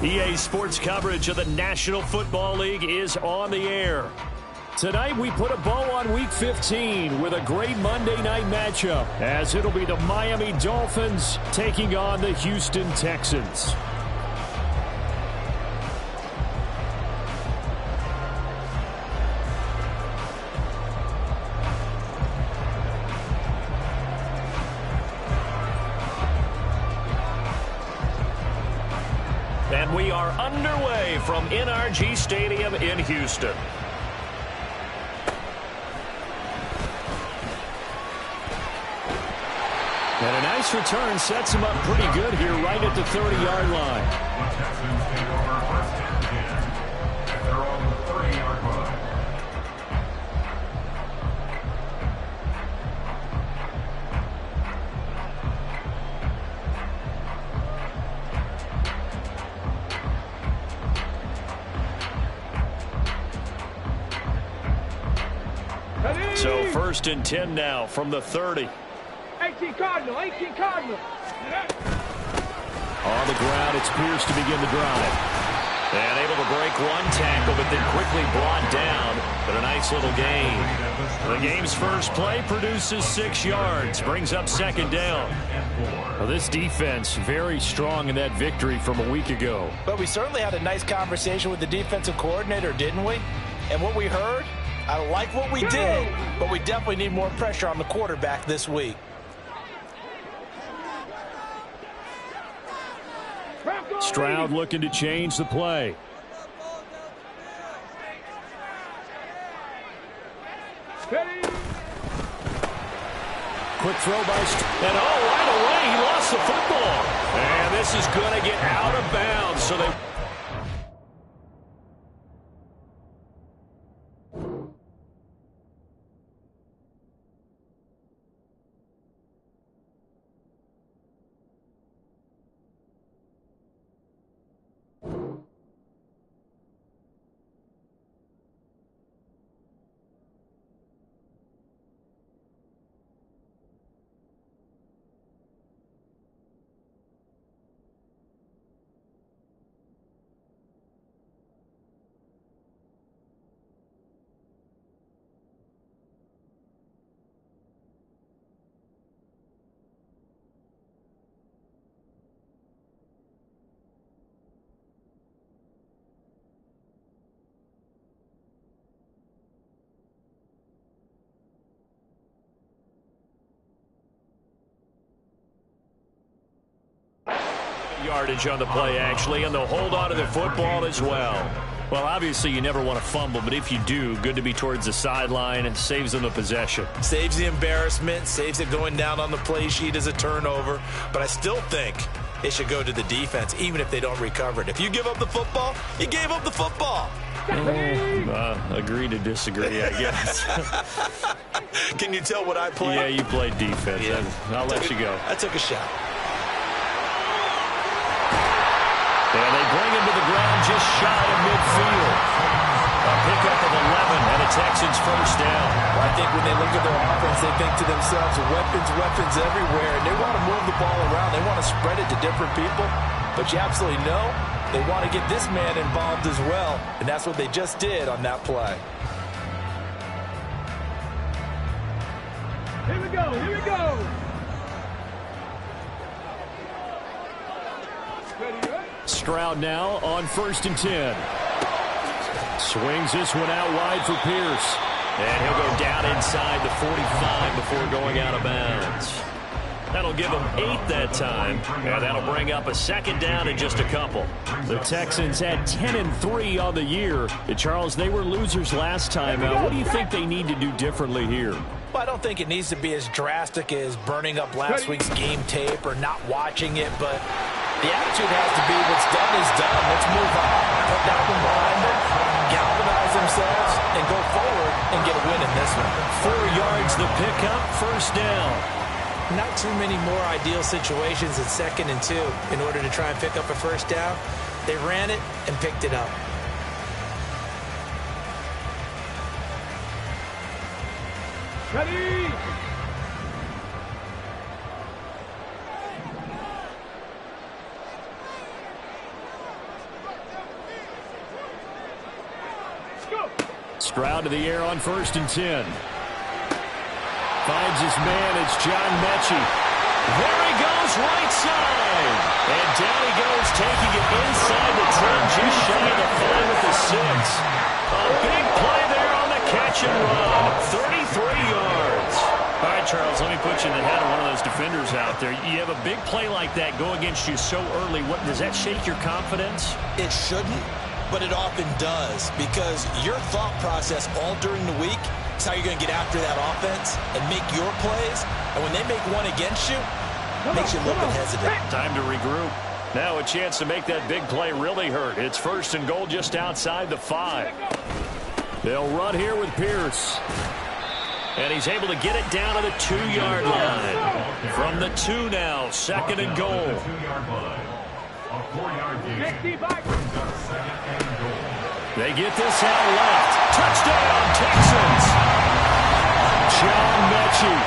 EA Sports coverage of the National Football League is on the air. Tonight we put a bow on Week 15 with a great Monday night matchup, as it'll be the Miami Dolphins taking on the Houston Texans. And we are underway from NRG Stadium in Houston. And a nice return sets him up pretty good here right at the 30-yard line. The Texans take over first and 10. They're on the 30-yard line. So first and 10 now from the 30. 18 Cardinal. On the ground, it's Pierce to begin the drive. And able to break one tackle, but then quickly brought down. But a nice little gain. The game's first play produces 6 yards, brings up second down. Well, this defense very strong in that victory from a week ago. But we certainly had a nice conversation with the defensive coordinator, didn't we? And what we heard, I like what we did, but we definitely need more pressure on the quarterback this week. Stroud looking to change the play. Quick throw by and right away he lost the football. And this is going to get out of bounds. So they yardage on the play, actually, and they'll hold on to the football as well. Well, obviously, you never want to fumble, but if you do, good to be towards the sideline. It saves them the possession. Saves the embarrassment, saves it going down on the play sheet as a turnover. But I still think it should go to the defense, even if they don't recover it. If you give up the football, you gave up the football. Agree to disagree, I guess. Can you tell what I played? Yeah, you played defense. Yeah. I'll let you go. I took a shot. And they bring him to the ground just shy of midfield. A pickup of 11 and a Texans first down. Well, I think when they look at their offense, they think to themselves, weapons everywhere. And they want to move the ball around. They want to spread it to different people. But you absolutely know they want to get this man involved as well. And that's what they just did on that play. Here we go. Stroud now on first and 10. Swings this one out wide for Pierce. And he'll go down inside the 45 before going out of bounds. That'll give them 8 that time, and that'll bring up a second down in just a couple. The Texans had 10-3 on the year. Charles, they were losers last time out. What do you think they need to do differently here? Well, I don't think it needs to be as drastic as burning up last week's game tape or not watching it, but the attitude has to be what's done is done. Let's move on. Put that one behind them, galvanize themselves, and go forward and get a win in this one. 4 yards the pickup, first down. Not too many more ideal situations at 2nd and 2 in order to try and pick up a first down. They ran it and picked it up. Ready! Stroud to the air on 1st and 10. Finds his man. It's John Mechie. There he goes, right side. And down he goes, taking it inside the 10, just shy of the 5 at the 6. A big play there on the catch and run. 33 yards. All right, Charles, let me put you in the head of one of those defenders out there. You have a big play like that go against you so early. What does that shake your confidence? It shouldn't, but it often does, because your thought process all during the week is how you're going to get after that offense and make your plays. And when they make one against you, it makes you a little bit hesitant. Time to regroup. Now a chance to make that big play really hurt. It's 1st and goal just outside the 5. They'll run here with Pierce. And he's able to get it down to the 2-yard line. From the 2 now, 2nd and goal. A 4-yard gain. They get this out left. Touchdown, Texans. John Mechie,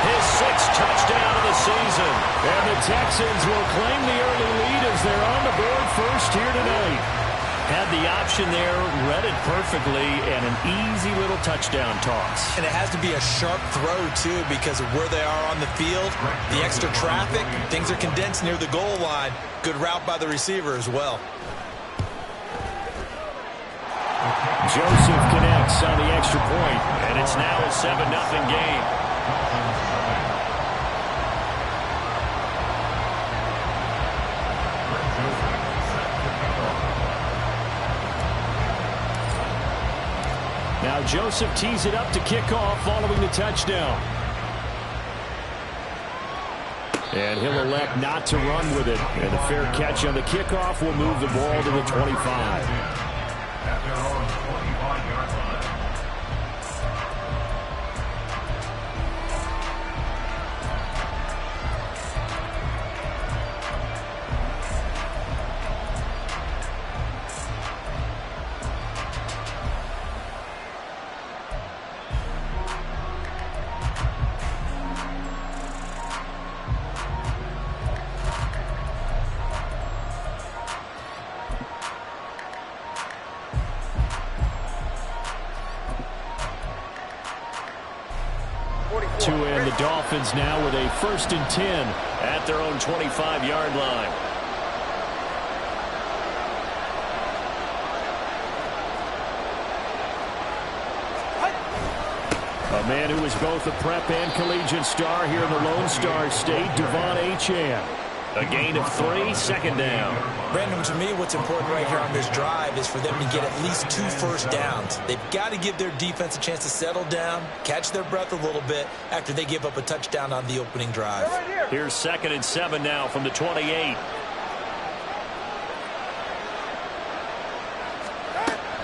his 6th touchdown of the season. And the Texans will claim the early lead as they're on the board first here tonight. Had the option there, read it perfectly, and an easy little touchdown toss. And it has to be a sharp throw, too, because of where they are on the field, the extra traffic, things are condensed near the goal line. Good route by the receiver as well. Joseph connects on the extra point, and it's now a 7-0 game. Now Joseph tees it up to kick off following the touchdown. And he'll elect not to run with it. And a fair catch on the kickoff will move the ball to the 25. At their own 25-yard line. To end the Dolphins now with a 1st and 10 at their own 25-yard line. A man who is both a prep and collegiate star here in the Lone Star State, Devon Achane. A gain of 3, 2nd down. Brandon, to me, what's important right here on this drive is for them to get at least 2 first downs. They've got to give their defense a chance to settle down, catch their breath a little bit after they give up a touchdown on the opening drive. Here's 2nd and 7 now from the 28.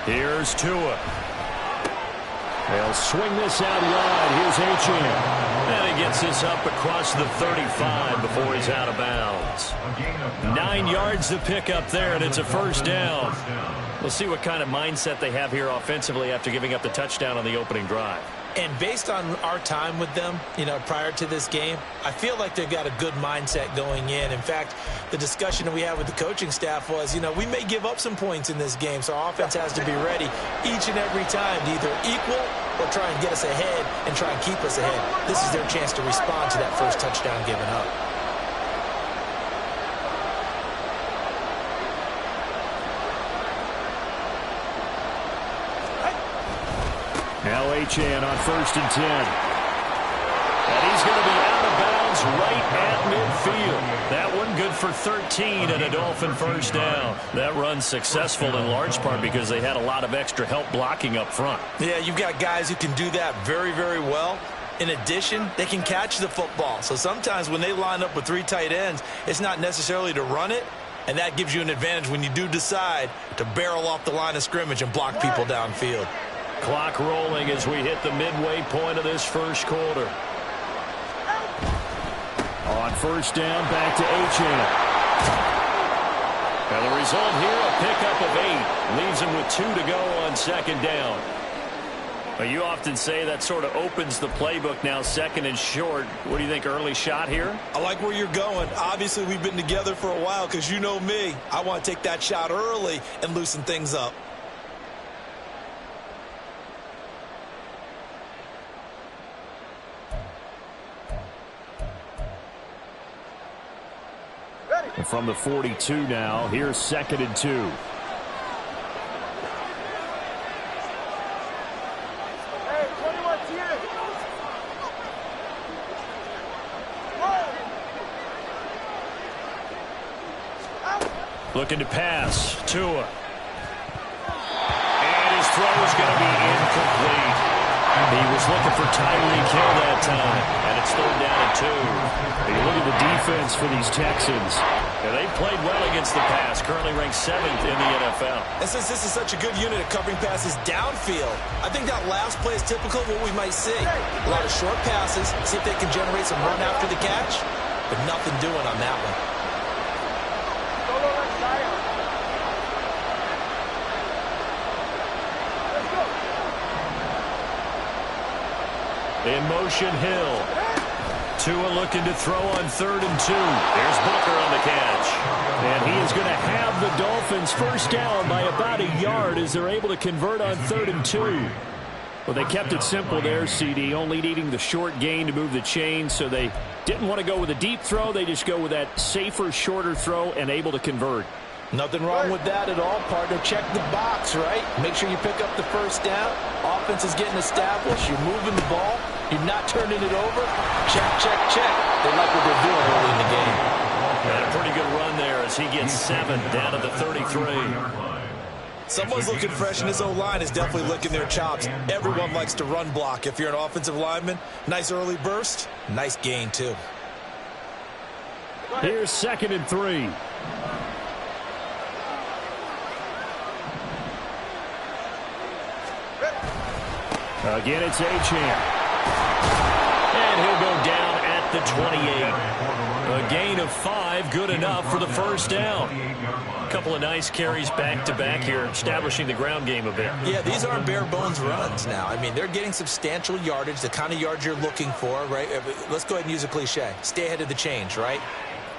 Here's Tua. They'll swing this out wide. Here's Achane. And he gets this up across the 35 before he's out of bounds. 9 yards to pick up there, and it's a 1st down. We'll see what kind of mindset they have here offensively after giving up the touchdown on the opening drive. And based on our time with them, prior to this game, I feel like they've got a good mindset going in. In fact, the discussion that we had with the coaching staff was, we may give up some points in this game, so our offense has to be ready each and every time to either equal or try and get us ahead and try and keep us ahead. This is their chance to respond to that first touchdown given up. Now Achane on 1st and 10. And he's going to be out of bounds right at midfield. That one good for 13 and a Dolphin 1st down. That run's successful in large part because they had a lot of extra help blocking up front. Yeah, you've got guys who can do that very, very well. In addition, they can catch the football. So sometimes when they line up with 3 tight ends, it's not necessarily to run it, and that gives you an advantage when you do decide to barrel off the line of scrimmage and block people downfield. Clock rolling as we hit the midway point of this first quarter. On 1st down, back to Achane. And the result here, a pickup of 8. Leaves him with 2 to go on 2nd down. But you often say that sort of opens the playbook now, 2nd and short. What do you think, early shot here? I like where you're going. Obviously, we've been together for a while because you know me. I want to take that shot early and loosen things up. And from the 42 now, here's 2nd and 2. Looking to pass. Tua. And his throw is going to be incomplete. He was looking for Tyreek Hill that time. And it's 3rd down and 2. You look at the defense for these Texans. They played well against the pass. Currently ranked 7th in the NFL. And since this is such a good unit at covering passes downfield, I think that last play is typical of what we might see. A lot of short passes. See if they can generate some run after the catch. But nothing doing on that one. In motion, Hill. Tua looking to throw on 3rd and 2. There's Booker on the catch. And he is going to have the Dolphins first down by about a yard as they're able to convert on 3rd and 2. Well, they kept it simple there, CD, only needing the short gain to move the chain, so they didn't want to go with a deep throw. They just go with that safer, shorter throw and able to convert. Nothing wrong with that at all, partner. Check the box, right? Make sure you pick up the first down. Offense is getting established. You're moving the ball. You're not turning it over. Check, check, check. They like what they're doing early in the game. And a pretty good run there as he gets 7 down to the 33. Someone's looking fresh, and this O-line is definitely licking their chops. Everyone likes to run block. If you're an offensive lineman, nice early burst, nice gain, too. Here's 2nd and 3. Again, it's Achane. And he'll go down at the 28. A gain of 5, good enough for the first down. A couple of nice carries back-to-back here, establishing the ground game a bit. Yeah, these aren't bare-bones runs now. I mean, they're getting substantial yardage, the kind of yards you're looking for, right? Let's go ahead and use a cliche. Stay ahead of the change, right?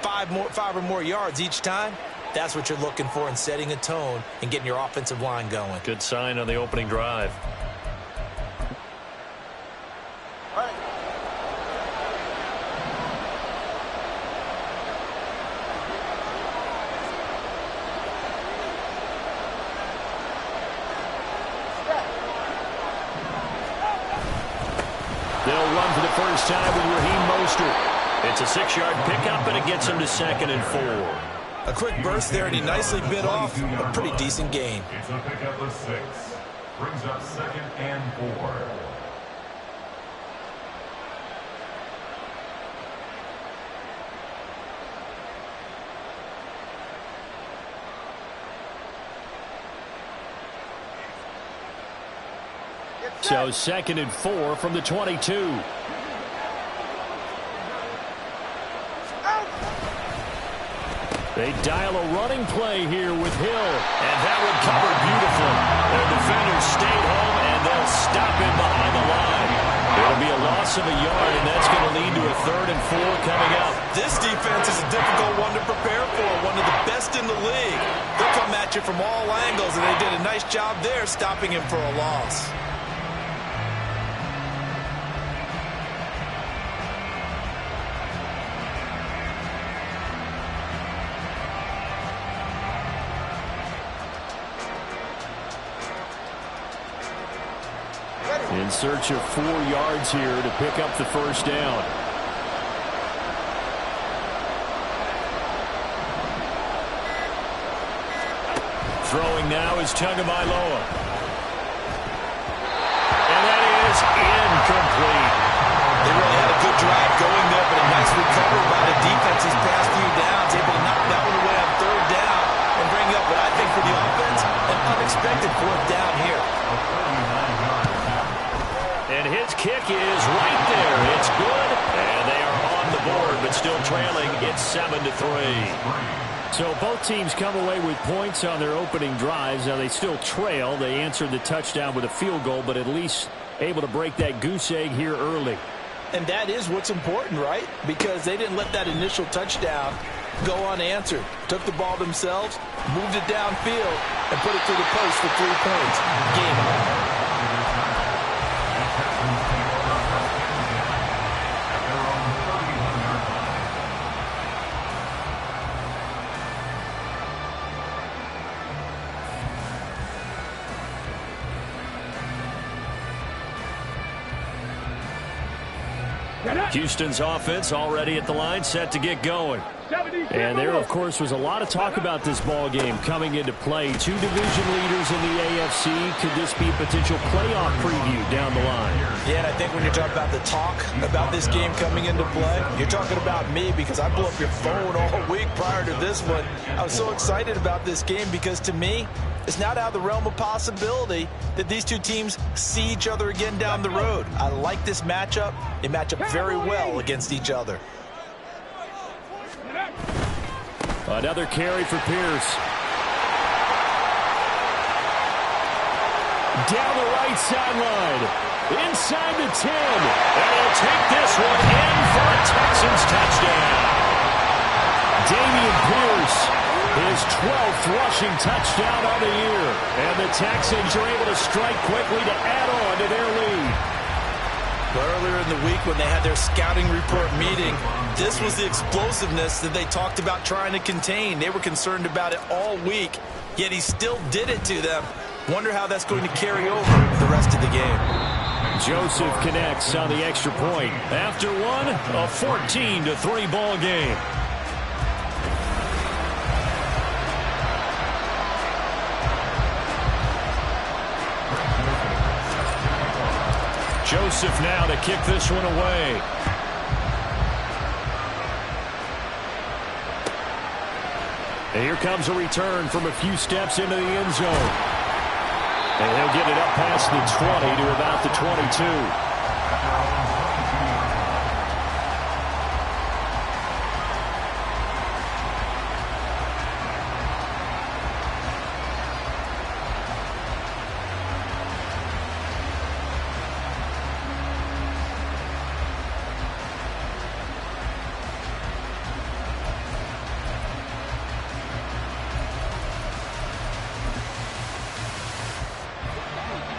5 or more yards each time. That's what you're looking for in setting a tone and getting your offensive line going. Good sign on the opening drive. They'll run for the first time with Raheem Mostert. It's a 6-yard pickup, and it gets him to 2nd and 4. A quick burst there, and he nicely bit off a pretty decent gain. It's a pickup of 6. Brings up 2nd and 4. So 2nd and 4 from the 22. They dial a running play here with Hill. And that one covered beautifully. Their defenders stayed home, and they'll stop him behind the line. It'll be a loss of a yard, and that's going to lead to a 3rd and 4 coming up. This defense is a difficult one to prepare for, one of the best in the league. They'll come at you from all angles, and they did a nice job there stopping him for a loss. In search of 4 yards here to pick up the first down. Throwing now is Tagovailoa. And that is incomplete. They really had a good drive going there, but a nice recovery by the defense these past few downs. Able to knock that one away on 3rd down and bring up what I think for the offense, an unexpected 4th down here. And his kick is right there. It's good. And they are on the board, but still trailing. It's 7-3. So both teams come away with points on their opening drives. Now they still trail. They answered the touchdown with a field goal, but at least able to break that goose egg here early. And that is what's important, right? Because they didn't let that initial touchdown go unanswered. Took the ball themselves, moved it downfield, and put it through the post for 3 points. Game on. Houston's offense already at the line, set to get going. And there, of course, was a lot of talk about this ball game coming into play. Two division leaders in the AFC. Could this be a potential playoff preview down the line? Yeah, and I think when you're talking about the talk about this game coming into play, you're talking about me because I blew up your phone all week prior to this one. I was so excited about this game because, to me, it's not out of the realm of possibility that these two teams see each other again down the road. I like this matchup. They match up very well against each other. Another carry for Pierce. Down the right sideline. Inside the 10. And he'll take this one in for a Texans touchdown. Damian Pierce, his 12th rushing touchdown of the year. And the Texans are able to strike quickly to add on to their lead. Earlier in the week when they had their scouting report meeting, this was the explosiveness that they talked about trying to contain. They were concerned about it all week, yet he still did it to them. Wonder how that's going to carry over the rest of the game. Joseph connects on the extra point. After one, a 14-3 ball game. Joseph now to kick this one away. And here comes a return from a few steps into the end zone. And he'll get it up past the 20 to about the 22.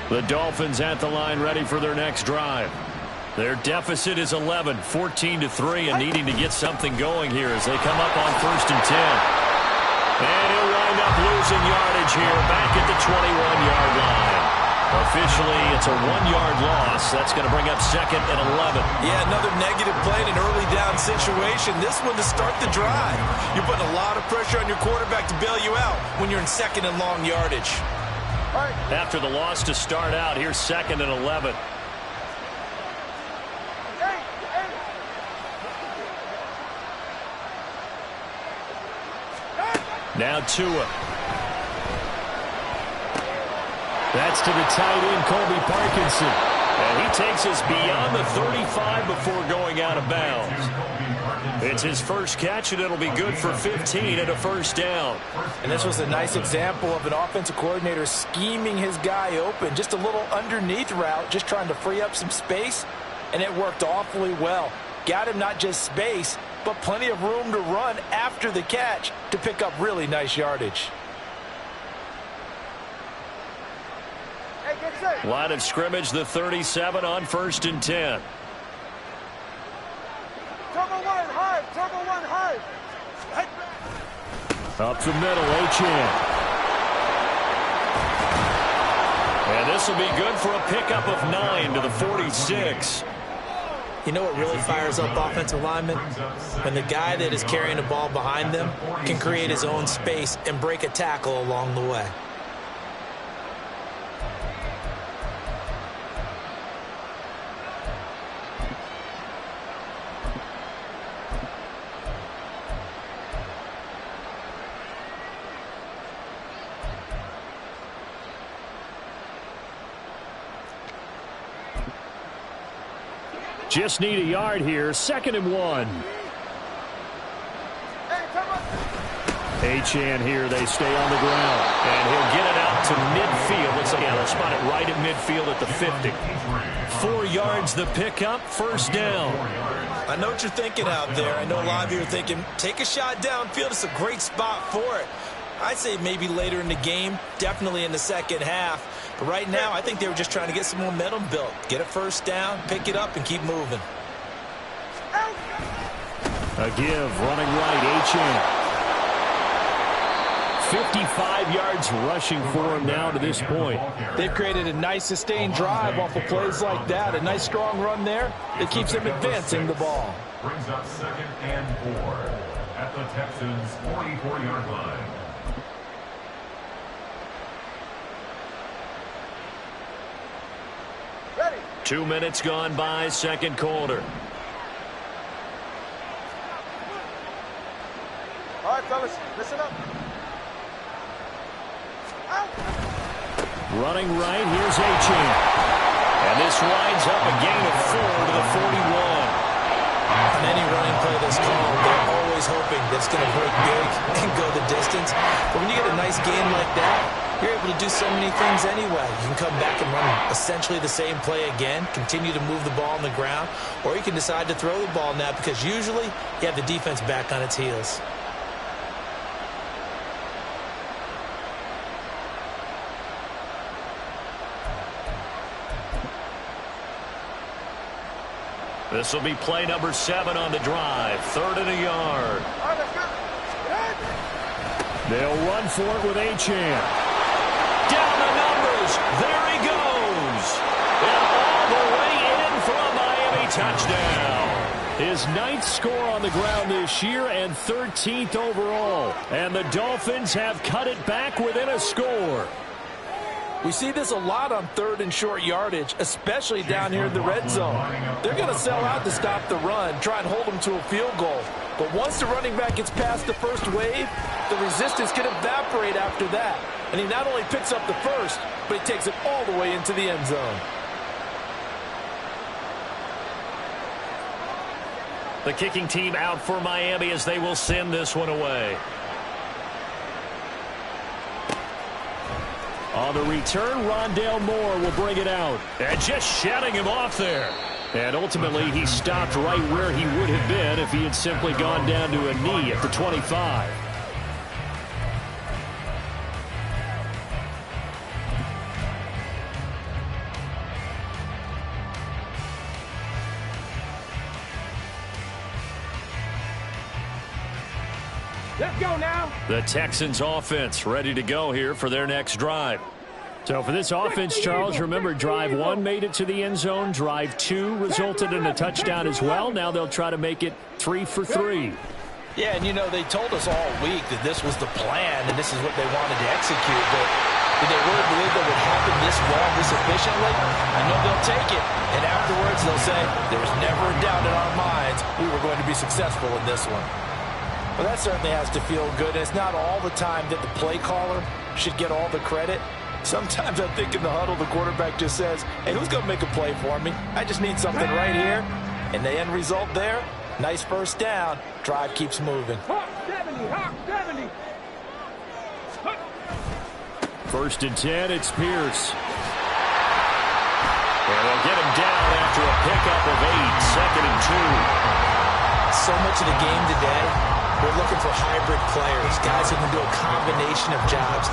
The Dolphins at the line ready for their next drive. Their deficit is 11, 14-3, and needing to get something going here as they come up on 1st and 10. And he'll wind up losing yardage here back at the 21-yard line. Officially, it's a 1-yard loss. That's going to bring up 2nd and 11. Yeah, another negative play in an early down situation. This one to start the drive. You're putting a lot of pressure on your quarterback to bail you out when you're in 2nd and long yardage. After the loss to start out, here's 2nd and 11. Now Tua. That's to the tight end, Colby Parkinson. And he takes us beyond the 35 before going out of bounds. It's his first catch, and it'll be good for 15 and a first down. And this was a nice example of an offensive coordinator scheming his guy open. Just a little underneath route, just trying to free up some space, and it worked awfully well. Got him not just space, but plenty of room to run after the catch to pick up really nice yardage. Line of scrimmage, the 37 on 1st and 10. Up the middle, Achane. And this will be good for a pickup of 9 to the 46. You know what really fires up offensive linemen? When the guy that is carrying the ball behind them can create his own space and break a tackle along the way. Just need a yard here. 2nd and 1. Achane here. They stay on the ground. And he'll get it out to midfield. Looks like they'll spot it right at midfield at the 50. 4 yards the pickup. First down. I know what you're thinking out there. I know a lot of you are thinking, take a shot downfield. It's a great spot for it. I'd say maybe later in the game, definitely in the second half. But right now, I think they were just trying to get some momentum built. Get a first down, pick it up, and keep moving. A give, running right, Achane. 55 yards rushing for him now to this point. They've created a nice sustained drive off of plays like that. A nice strong run there that keeps them advancing the ball. Brings up 2nd and 4 at the Texans' 44-yard line. Ready. 2 minutes gone by, second quarter. All right, fellas, listen up. Out. Running right, here's Achane. And this winds up a gain of 4 to the 41. On any running play that's called, they're always hoping that it's going to break big and go the distance. But when you get a nice gain like that, you're able to do so many things anyway. You can come back and run essentially the same play again, continue to move the ball on the ground, or you can decide to throw the ball now because usually you have the defense back on its heels. This will be play number 7 on the drive. 3rd and a yard. All right, let's go. They'll run for it with Achane. Down the numbers. There he goes. And all the way in for a Miami touchdown. His 9th score on the ground this year and 13th overall. And the Dolphins have cut it back within a score. We see this a lot on 3rd and short yardage, especially down here in the red zone. They're going to sell out to stop the run, try and hold them to a field goal. But once the running back gets past the first wave, the resistance can evaporate after that. And he not only picks up the first, but he takes it all the way into the end zone. The kicking team out for Miami as they will send this one away. On the return, Rondale Moore will bring it out. And just shutting him off there. And ultimately, he stopped right where he would have been if he had simply gone down to a knee at the 25. Let's go now. The Texans offense ready to go here for their next drive. So for this offense, Charles, remember drive 1 made it to the end zone. Drive 2 resulted in a touchdown as well. Now they'll try to make it 3 for 3. Yeah, and you know, they told us all week that this was the plan and this is what they wanted to execute. But did they really believe that would happen this well, this efficiently? I know they'll take it. And afterwards, they'll say, there was never a doubt in our minds we were going to be successful in this one. Well, that certainly has to feel good. And it's not all the time that the play caller should get all the credit. Sometimes I think in the huddle, the quarterback just says, hey, who's going to make a play for me? I just need something right here. And the end result there, nice first down. Drive keeps moving. Hawk 70, Hawk 70. 1st and 10, it's Pierce. And they'll get him down after a pickup of 8, 2nd and 2. So much of the game today, we're looking for hybrid players, guys who can do a combination of jobs.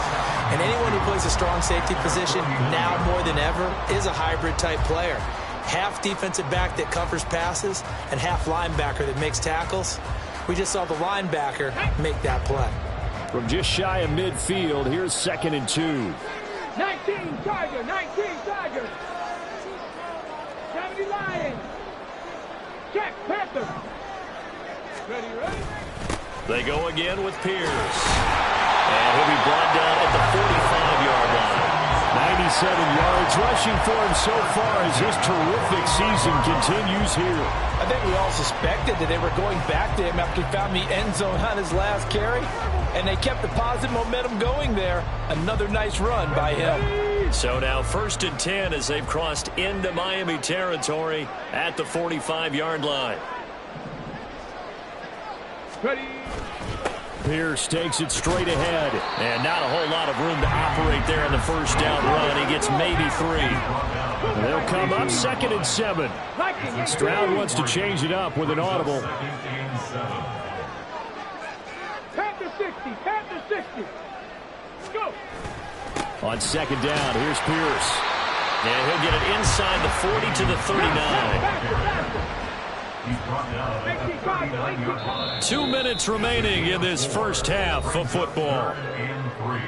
And anyone who plays a strong safety position, now more than ever, is a hybrid-type player. Half defensive back that covers passes and half linebacker that makes tackles. We just saw the linebacker make that play. From just shy of midfield, here's 2nd and 2. 19 Tiger, 19 Tiger. 70 Lions. Check, Panther. Ready, ready. They go again with Pierce. And he'll be brought down at the 45-yard line. 97 yards rushing for him so far as his terrific season continues here. I think we all suspected that they were going back to him after he found the end zone on his last carry. And they kept the positive momentum going there. Another nice run by him. So now 1st and 10 as they've crossed into Miami territory at the 45-yard line. Ready. Pierce takes it straight ahead. And not a whole lot of room to operate there on the first down run. He gets maybe 3. They'll come up 2nd and 7. Stroud wants to change it up with an audible. Panther 60, Panther 60. Go. On 2nd down, here's Pierce. And he'll get it inside the 40 to the 39. He's brought down at the 39-yard line. 2 minutes remaining in this first half of football. 3rd and 3.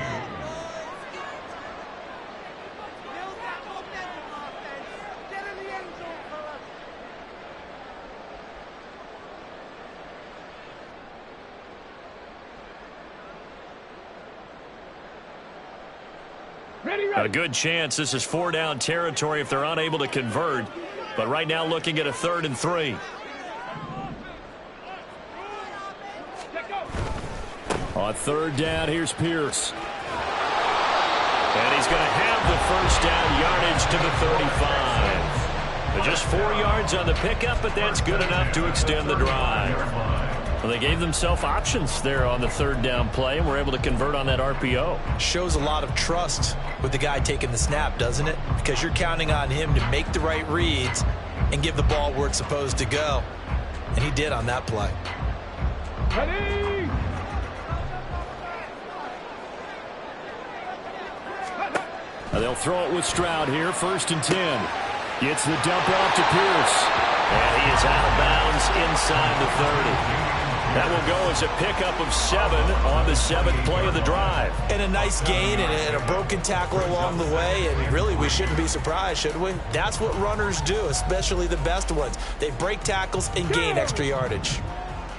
A good chance this is 4-down territory if they're unable to convert. But right now looking at a 3rd and 3. On 3rd down, here's Pierce. And he's going to have the first down yardage to the 35. Just 4 yards on the pickup, but that's good enough to extend the drive. Well, they gave themselves options there on the 3rd down play, and were able to convert on that RPO. Shows a lot of trust with the guy taking the snap, doesn't it? Because you're counting on him to make the right reads and give the ball where it's supposed to go. And he did on that play. Ready? They'll throw it with Stroud here, 1st and 10. Gets the dump off to Pierce. And he is out of bounds inside the 30. That will go as a pickup of 7 on the 7th play of the drive. And a nice gain and a broken tackle along the way. And really, we shouldn't be surprised, should we? That's what runners do, especially the best ones. They break tackles and gain extra yardage.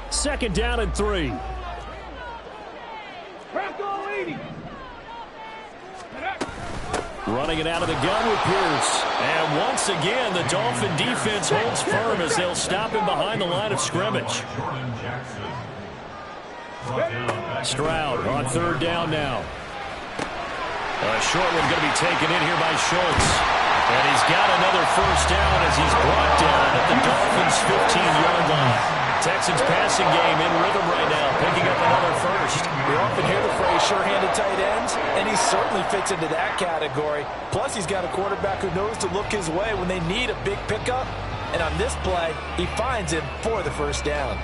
2nd down and 3. Running it out of the gun with Pierce. And once again, the Dolphin defense holds firm as they'll stop him behind the line of scrimmage. Stroud on 3rd down now. A short one going to be taken in here by Schultz. And he's got another first down as he's brought down at the Dolphins' 15-yard line. Texans passing game in rhythm right now, picking up another first. We often hear the phrase sure-handed tight ends, and he certainly fits into that category. Plus, he's got a quarterback who knows to look his way when they need a big pickup. And on this play, he finds him for the first down.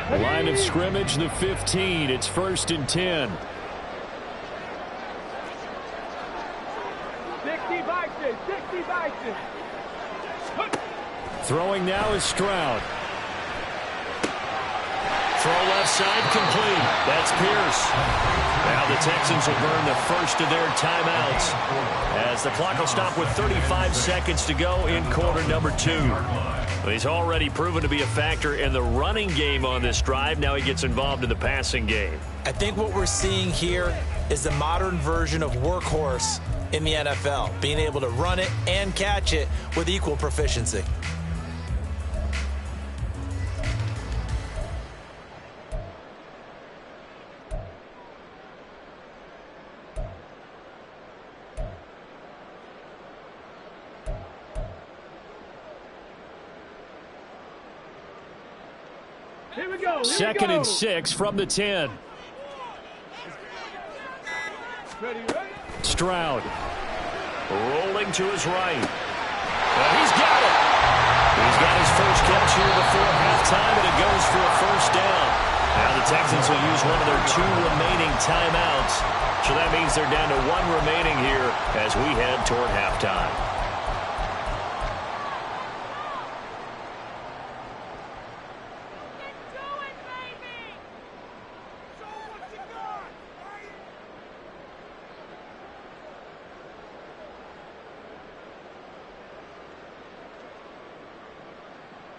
Line of scrimmage, the 15. It's 1st and 10. 60 Vikings, 60 Vikings. Throwing now is Stroud. Throw left side complete. That's Pierce. Now the Texans will burn the first of their timeouts as the clock will stop with 35 seconds to go in quarter number 2. Well, he's already proven to be a factor in the running game on this drive. Now he gets involved in the passing game. I think what we're seeing here is the modern version of workhorse in the NFL, being able to run it and catch it with equal proficiency. Here we go. 2nd and 6 from the 10. Ready? Stroud rolling to his right. He's got it. He's got his first catch here before halftime, and it goes for a first down. Now the Texans will use one of their 2 remaining timeouts. So that means they're down to 1 remaining here as we head toward halftime.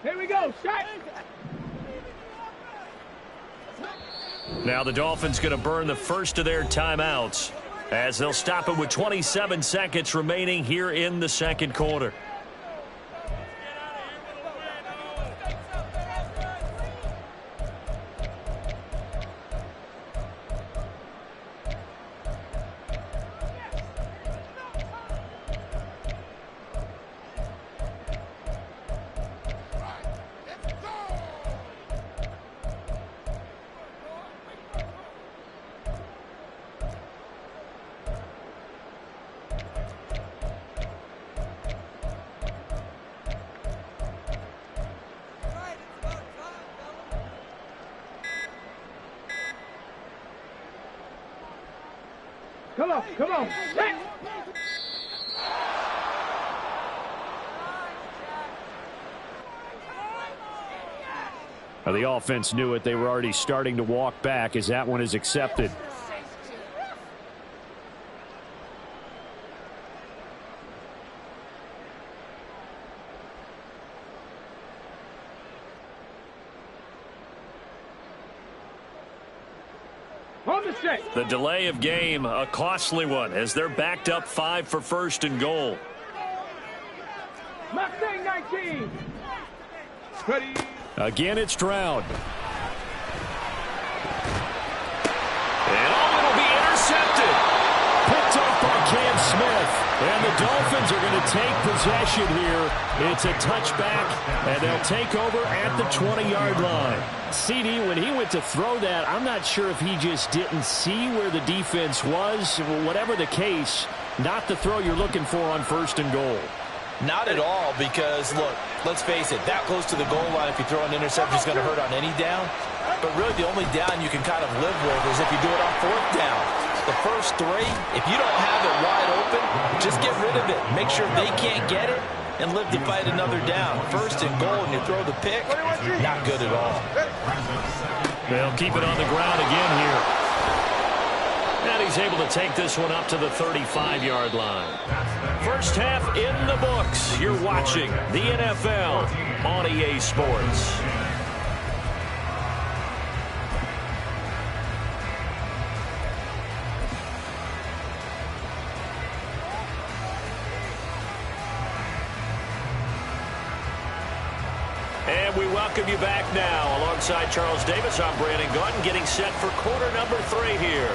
Here we go. Shot. Now the Dolphins going to burn the first of their timeouts as they'll stop it with 27 seconds remaining here in the second quarter. Come on, come on. Set. The offense knew it. They were already starting to walk back as that one is accepted. The delay of game, a costly one, as they're backed up 5 for first and goal. Mustang 19. Ready. Again, it's Stroud. And it'll be intercepted. Picked up by Cam Smith. And the Dolphins are going to take possession here. It's a touchback, and they'll take over at the 20-yard line. CD, when he went to throw that, I'm not sure if he just didn't see where the defense was. Whatever the case, not the throw you're looking for on first and goal. Not at all, because, look, let's face it, that close to the goal line, if you throw an interception, is going to hurt on any down. But really, the only down you can kind of live with is if you do it on fourth down. The first three, if you don't have it wide open, just get rid of it. Make sure they can't get it and live to fight another down. First and goal, and you throw the pick, not good at all. They'll keep it on the ground again here. And he's able to take this one up to the 35-yard line. First half in the books. You're watching the NFL on EA Sports. And we welcome you back now. Alongside Charles Davis, I'm Brandon Gaudin, getting set for quarter number 3 here.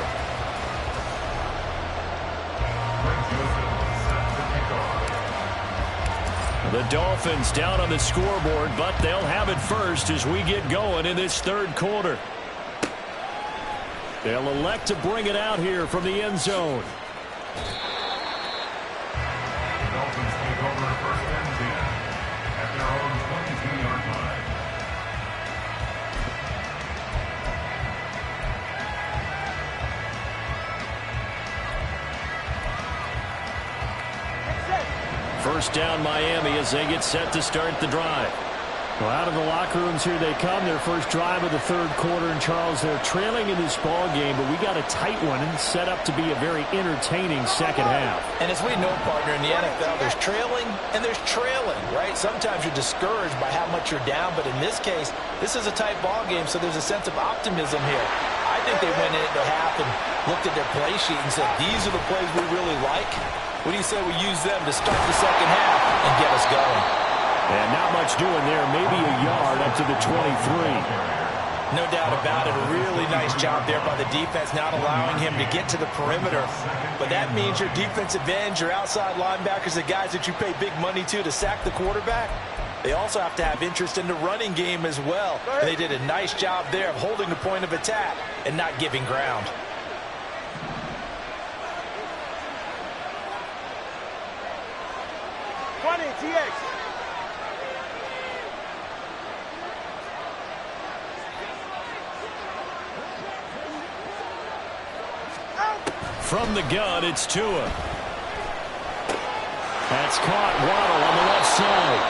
The Dolphins down on the scoreboard, but they'll have it first as we get going in this third quarter. They'll elect to bring it out here from the end zone. The Dolphins take over first and 10 at their own 22-yard line. First down Miami as they get set to start the drive. Well, out of the locker rooms here they come. Their first drive of the third quarter. And Charles, they're trailing in this ball game, but we got a tight one and set up to be a very entertaining second half. And as we know, partner, in the NFL, there's trailing and there's trailing, right? Sometimes you're discouraged by how much you're down, but in this case, this is a tight ball game, so there's a sense of optimism here. I think they went into half and looked at their play sheet and said, these are the plays we really like. What do you say we use them to start the second half and get us going? And not much doing there. Maybe a yard up to the 23. No doubt about it. A really nice job there by the defense, not allowing him to get to the perimeter. But that means your defensive ends, your outside linebackers, the guys that you pay big money to sack the quarterback, they also have to have interest in the running game as well. And they did a nice job there of holding the point of attack and not giving ground. From the gun, it's Tua. That's caught. Waddle on the left side.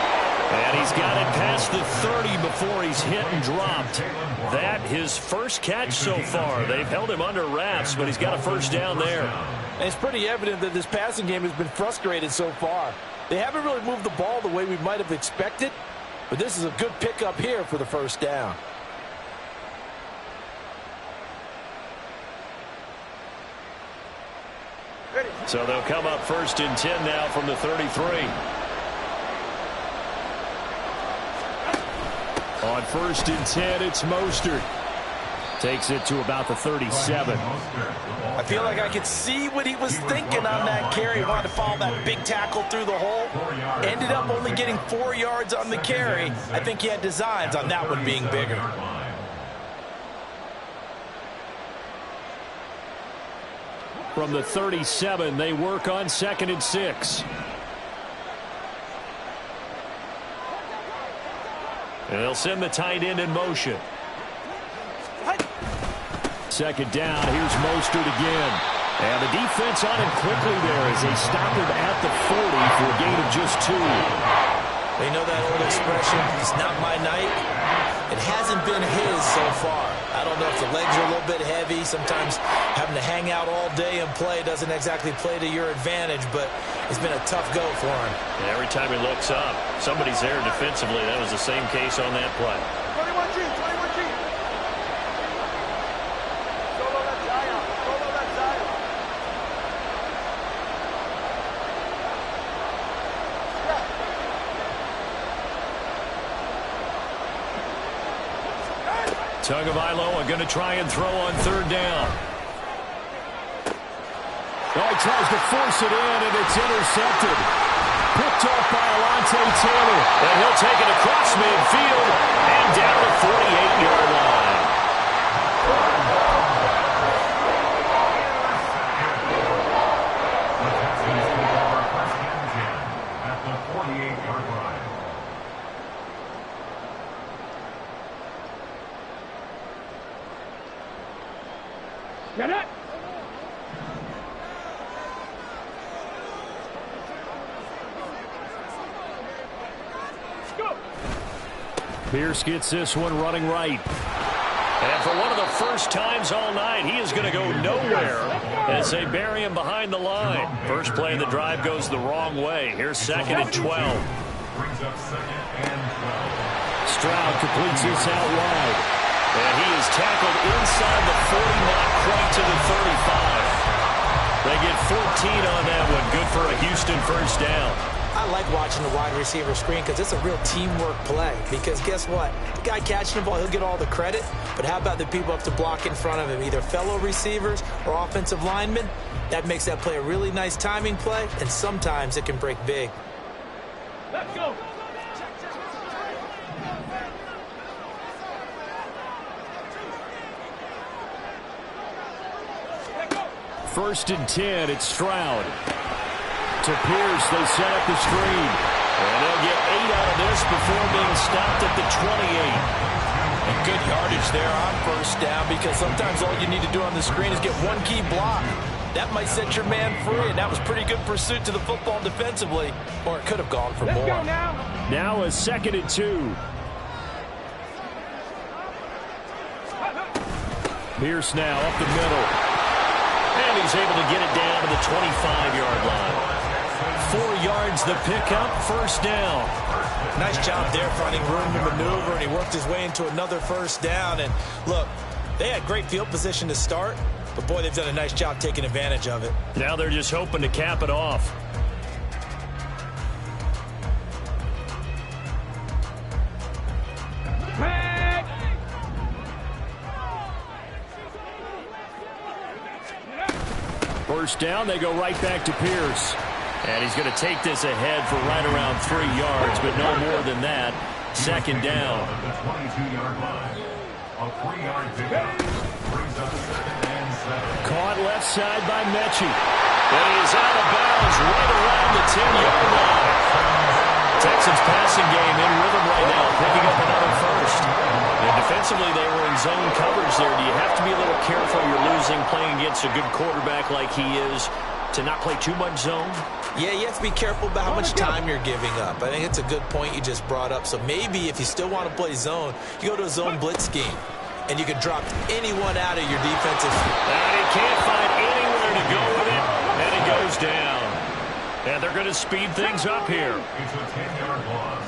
And he's got it past the 30 before he's hit and dropped. That his first catch so far. They've held him under wraps, but he's got a first down there. And it's pretty evident that this passing game has been frustrated so far. They haven't really moved the ball the way we might have expected, but this is a good pickup here for the first down. So they'll come up first and 10 now from the 33. On first and 10, it's Mostert. Takes it to about the 37. I feel like I could see what he was thinking on that carry. He wanted to follow that big tackle through the hole. Ended up only getting 4 yards on the carry. I think he had designs on that one being bigger. From the 37, they work on 2nd and 6. And they'll send the tight end in motion. Second down, here's Mostert again. And the defense on him quickly there as they stop him at the 40 for a gain of just 2. They know that old expression, it's not my night. It hasn't been his so far. I don't know if the legs are a little bit heavy. Sometimes having to hang out all day and play doesn't exactly play to your advantage, but it's been a tough go for him. And every time he looks up, somebody's there defensively. That was the same case on that play. 21G, 21G. Solo left side. Solo left side. Tagovailoa going to try and throw on third down. Oh, he tries to force it in, and it's intercepted. Picked off by Alontae Taylor. And he'll take it across midfield and down the 48-yard line. At the 48-yard line. Get it. Go. Pierce gets this one running right. And for one of the first times all night, he is going to go nowhere as they bury him behind the line. First play of the drive goes the wrong way. Here's 2nd and 12. Brings up 2nd and 12. Stroud completes this out wide. And he is tackled inside the 40, not quite to the 35. They get 14 on that one. Good for a Houston first down. I like watching the wide receiver screen because it's a real teamwork play. Because guess what? The guy catching the ball, he'll get all the credit. But how about the people up to block in front of him, either fellow receivers or offensive linemen? That makes that play a really nice timing play, and sometimes it can break big. Let's go. First and 10, it's Stroud. To Pierce, they set up the screen. And they'll get 8 out of this before being stopped at the 28. And good yardage there on first down, because sometimes all you need to do on the screen is get one key block. That might set your man free, and that was pretty good pursuit to the football defensively. Or it could have gone for more. Let's go now. Now a 2nd and 2. Pierce now up the middle. And he's able to get it down to the 25-yard line. 4 yards the pickup, first down. Nice job there finding room to maneuver, and he worked his way into another first down. And look, they had great field position to start, but boy, they've done a nice job taking advantage of it. Now they're just hoping to cap it off. First down, they go right back to Pierce. And he's going to take this ahead for right around 3 yards, but no more than that. 2nd down. The 22-yard line. A 3-yard pickup. Brings up 2nd and 7. Caught left side by Mechie. And he is out of bounds right around the 10-yard line. Texans passing game in rhythm right now, picking up another first. And defensively, they were in zone coverage there. Do you have to be a little careful? You're losing, playing against a good quarterback like he is, to not play too much zone? Yeah, you have to be careful about how much time you're giving up. I think it's a good point you just brought up. So maybe if you still want to play zone, you go to a zone blitz scheme, and you can drop anyone out of your defensive. And he can't find anywhere to go with it, and it goes down. And they're going to speed things up here. It's a 10-yard loss.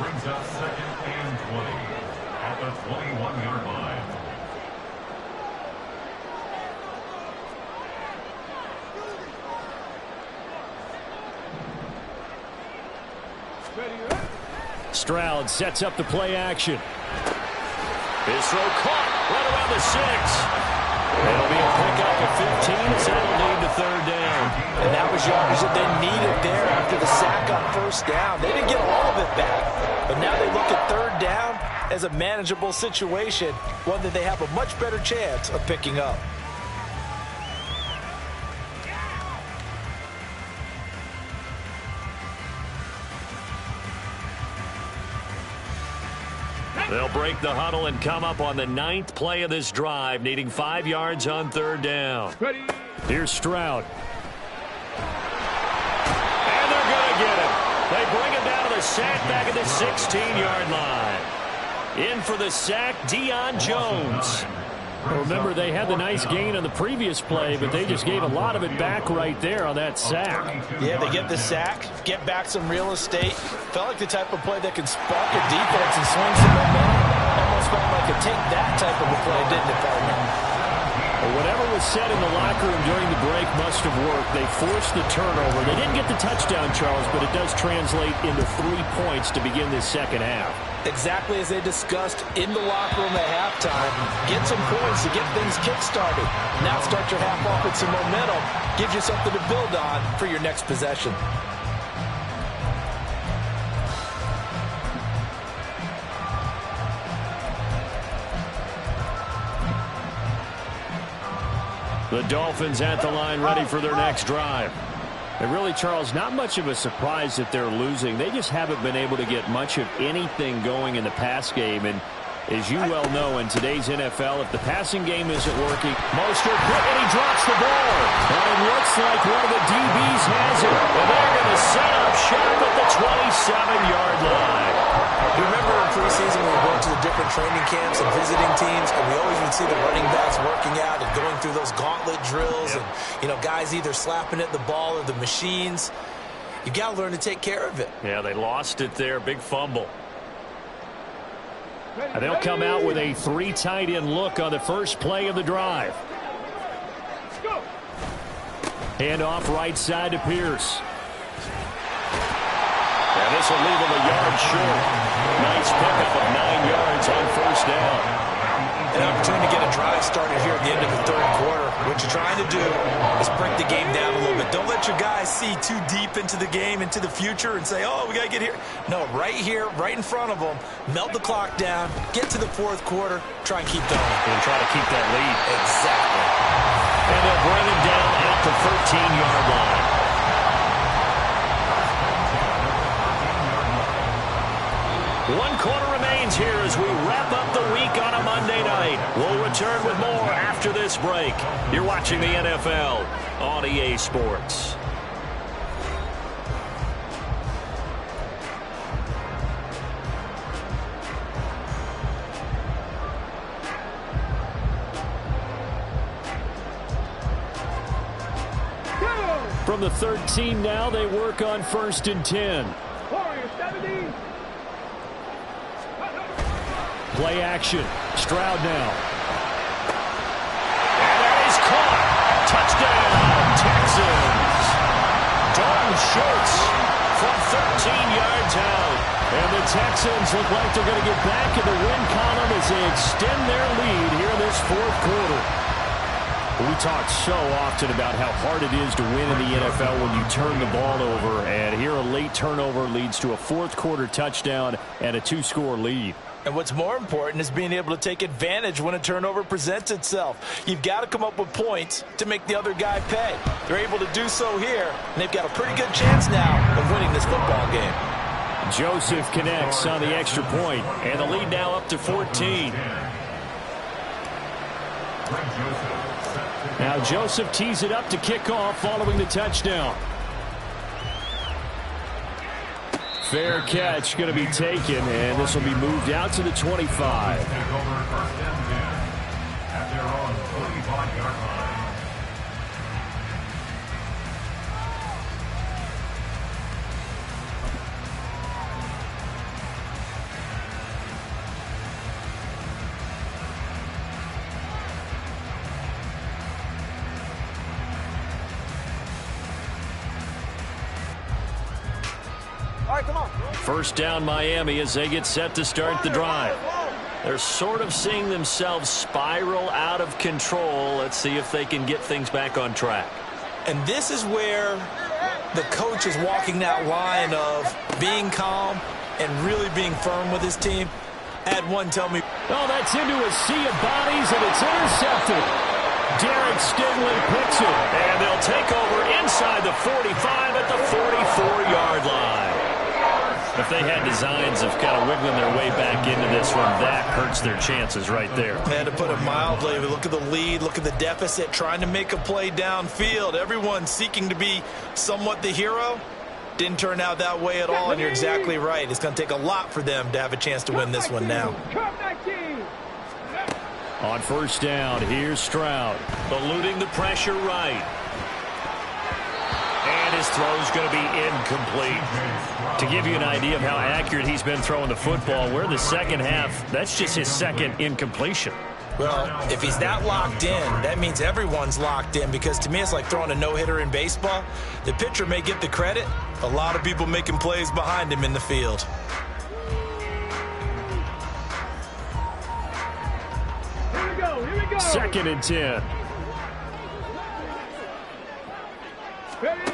Brings up 2nd and 20 at the 21-yard line. Stroud sets up the play action. His throw caught right around the 6. It'll be a pickup of 15, so it'll lead to 3rd down. And that was yardage that they needed there after the sack on first down. They didn't get all of it back, but now they look at 3rd down as a manageable situation, one that they have a much better chance of picking up. They'll break the huddle and come up on the 9th play of this drive, needing 5 yards on 3rd down. Ready. Here's Stroud. And they're going to get him. They bring him down to the sack back at the 16-yard line. In for the sack, Deion Jones. Remember, they had the nice gain on the previous play, but they just gave a lot of it back right there on that sack. Yeah, they get the sack, get back some real estate. Felt like the type of play that can spark a defense and swing some momentum. Almost felt like a take that type of a play, didn't it, partner? Well, whatever was said in the locker room during the break must have worked. They forced the turnover. They didn't get the touchdown, Charles, but it does translate into 3 points to begin this second half. Exactly as they discussed in the locker room at halftime. Get some points to get things kick-started. Now start your half off with some momentum. Gives you something to build on for your next possession. The Dolphins at the line, ready for their next drive. And really, Charles, not much of a surprise that they're losing. They just haven't been able to get much of anything going in the pass game. And as you well know, in today's NFL, if the passing game isn't working, Mostert hit and he drops the ball. And it looks like one of the DBs has it. And they're going to set up shop at the 27-yard line. You remember in preseason when we went to the different training camps and visiting teams, and we always would see the running backs working out and going through those gauntlet drills, and guys either slapping at the ball or the machines. You got to learn to take care of it. Yeah, they lost it there. Big fumble. And they'll come out with a 3 tight end look on the first play of the drive. Hand off right side to Pierce. And this will leave him a yard short. Nice pickup of 9 yards on first down. An opportunity to get a drive started here at the end of the third quarter. What you're trying to do is break the game down a little bit. Don't let your guys see too deep into the game, into the future, and say, oh, we got to get here. No, right here, right in front of them, melt the clock down, get to the fourth quarter, try and keep going. And try to keep that lead. Exactly. And they'll bring him down at the 13-yard line. One quarter remains here as we wrap up the week on a Monday night. We'll return with more after this break. You're watching the NFL on EA Sports. From the 13 now, they work on 1st and 10. Play action. Stroud now. And that is caught. Touchdown, Texans. Dalton Schultz from 13 yards out. And the Texans look like they're going to get back in the win column as they extend their lead here in this fourth quarter. We talk so often about how hard it is to win in the NFL when you turn the ball over. And here a late turnover leads to a fourth quarter touchdown and a 2-score lead. And what's more important is being able to take advantage when a turnover presents itself. You've got to come up with points to make the other guy pay. They're able to do so here, and they've got a pretty good chance now of winning this football game. Joseph connects on the extra point, and the lead now up to 14. Now Joseph tees it up to kick off following the touchdown. Fair catch going to be taken, and this will be moved out to the 25. Take over 1st and 10 at their own 45-yard line. First down Miami as they get set to start the drive. They're sort of seeing themselves spiral out of control. Let's see if they can get things back on track. And this is where the coach is walking that line of being calm and really being firm with his team. Had one tell me. Oh, that's into a sea of bodies, and it's intercepted. Derek Stingley picks it, and they'll take over inside the 45 at the 44-yard line. If they had designs of kind of wiggling their way back into this one, that hurts their chances right there. Had to put it mildly. Look at the lead. Look at the deficit. Trying to make a play downfield. Everyone seeking to be somewhat the hero. Didn't turn out that way at all, and you're exactly right. It's going to take a lot for them to have a chance to win this one now. On first down, here's Stroud. Eluding the pressure right. And his throw's going to be incomplete. To give you an idea of how accurate he's been throwing the football, we're in the second half. That's just his second incompletion. Well, if he's that locked in, that means everyone's locked in, because to me it's like throwing a no-hitter in baseball. The pitcher may get the credit. A lot of people making plays behind him in the field. Here we go, here we go. Second and 10. Ready?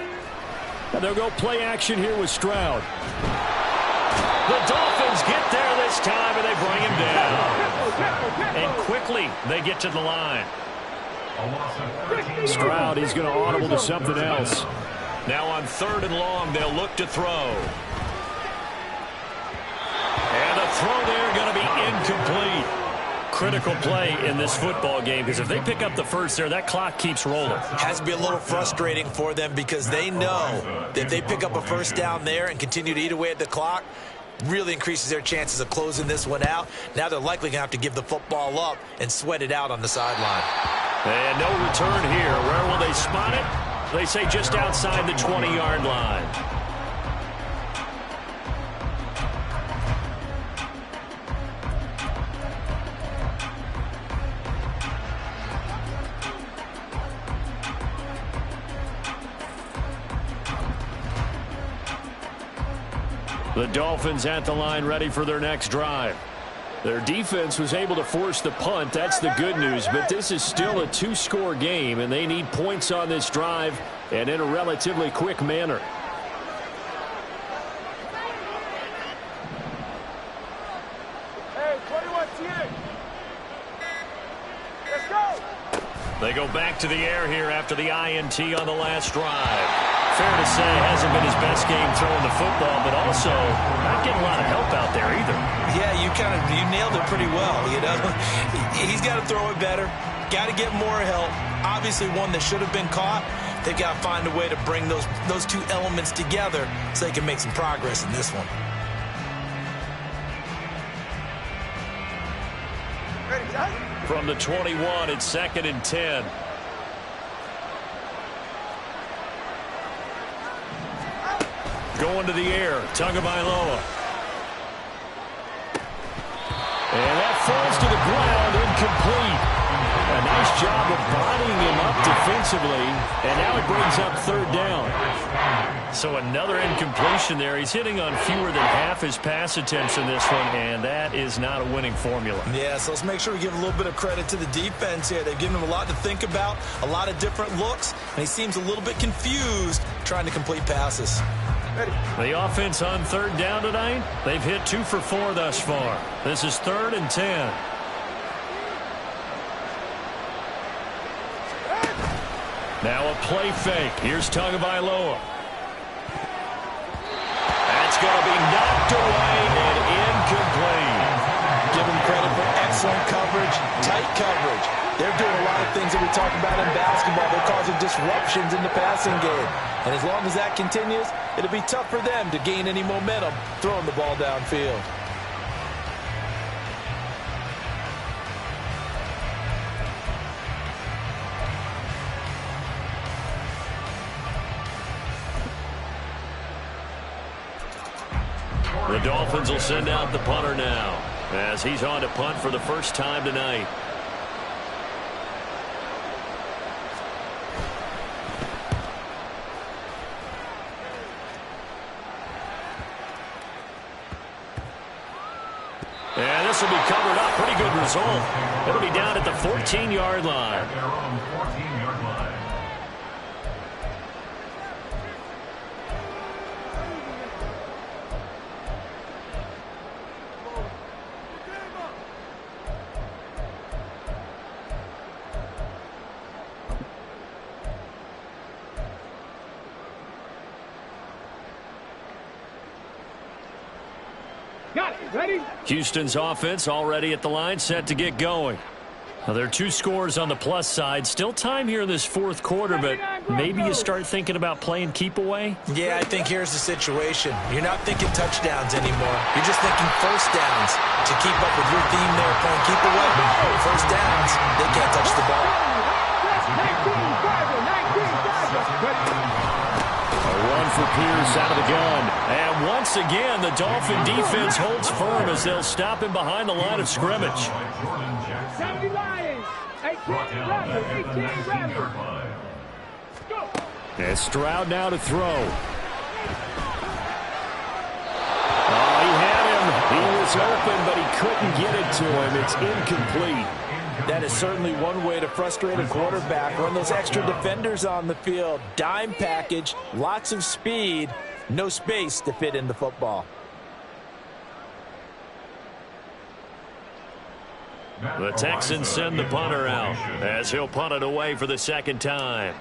And they'll go play action here with Stroud. The Dolphins get there this time, and they bring him down. And quickly, they get to the line. Stroud, he's going to audible to something else. Now on third and long, they'll look to throw. And the throw there going to be incomplete. Critical play in this football game, because if they pick up the first there, that clock keeps rolling. Has to be a little frustrating for them, because they know that if they pick up a first down there and continue to eat away at the clock, really increases their chances of closing this one out. Now they're likely going to have to give the football up and sweat it out on the sideline. And no return here. Where will they spot it? They say just outside the 20-yard line. The Dolphins at the line, ready for their next drive. Their defense was able to force the punt. That's the good news, but this is still a two-score game, and they need points on this drive and in a relatively quick manner. Hey, 21 TA. Let's go. They go back to the air here after the INT on the last drive. Fair to say, hasn't been his best game throwing the football, but also not getting a lot of help out there either. Yeah, you nailed it pretty well, you know. He's got to throw it better, got to get more help. Obviously one that should have been caught. They've got to find a way to bring those two elements together so they can make some progress in this one. Ready, John? From the 21, it's second and 10. Going to the air, Tagovailoa. And that falls to the ground, incomplete. A nice job of bodying him up defensively, and now it brings up third down. So another incompletion there. He's hitting on fewer than half his pass attempts in this one, and that is not a winning formula. Yeah, so let's make sure we give a little bit of credit to the defense here. They've given him a lot to think about, a lot of different looks, and he seems a little bit confused trying to complete passes. The offense on third down tonight, they've hit 2 for 4 thus far. This is third and 10. Now a play fake. Here's Tagovailoa. That's going to be knocked away and incomplete. Give him credit for excellent coverage, tight coverage. They're doing a lot of things that we talk about in basketball. They're causing disruptions in the passing game. And as long as that continues, it'll be tough for them to gain any momentum throwing the ball downfield. The Dolphins will send out the punter now, as he's on to punt for the first time tonight. And this will be covered up. Pretty good result. It'll be down at the 14-yard line. At their own 14-yard line. Got it. Ready? Houston's offense already at the line, set to get going. Now, there are 2 scores on the plus side. Still time here in this fourth quarter, but maybe you start thinking about playing keep away? Yeah, I think here's the situation. You're not thinking touchdowns anymore. You're just thinking first downs. To keep up with your theme there, playing keep away, first downs, they can't touch the ball. A run for Pierce out of the gun. And once again, the Dolphin defense holds firm as they'll stop him behind the line of scrimmage. 70 Lions, 18 Rebels, 18 Rebels. And Stroud now to throw. Oh, he had him. He was open, but he couldn't get it to him. It's incomplete. That is certainly one way to frustrate a quarterback. Run those extra defenders on the field. Dime package, lots of speed, no space to fit in the football. The Texans send the punter out as he'll punt it away for the second time.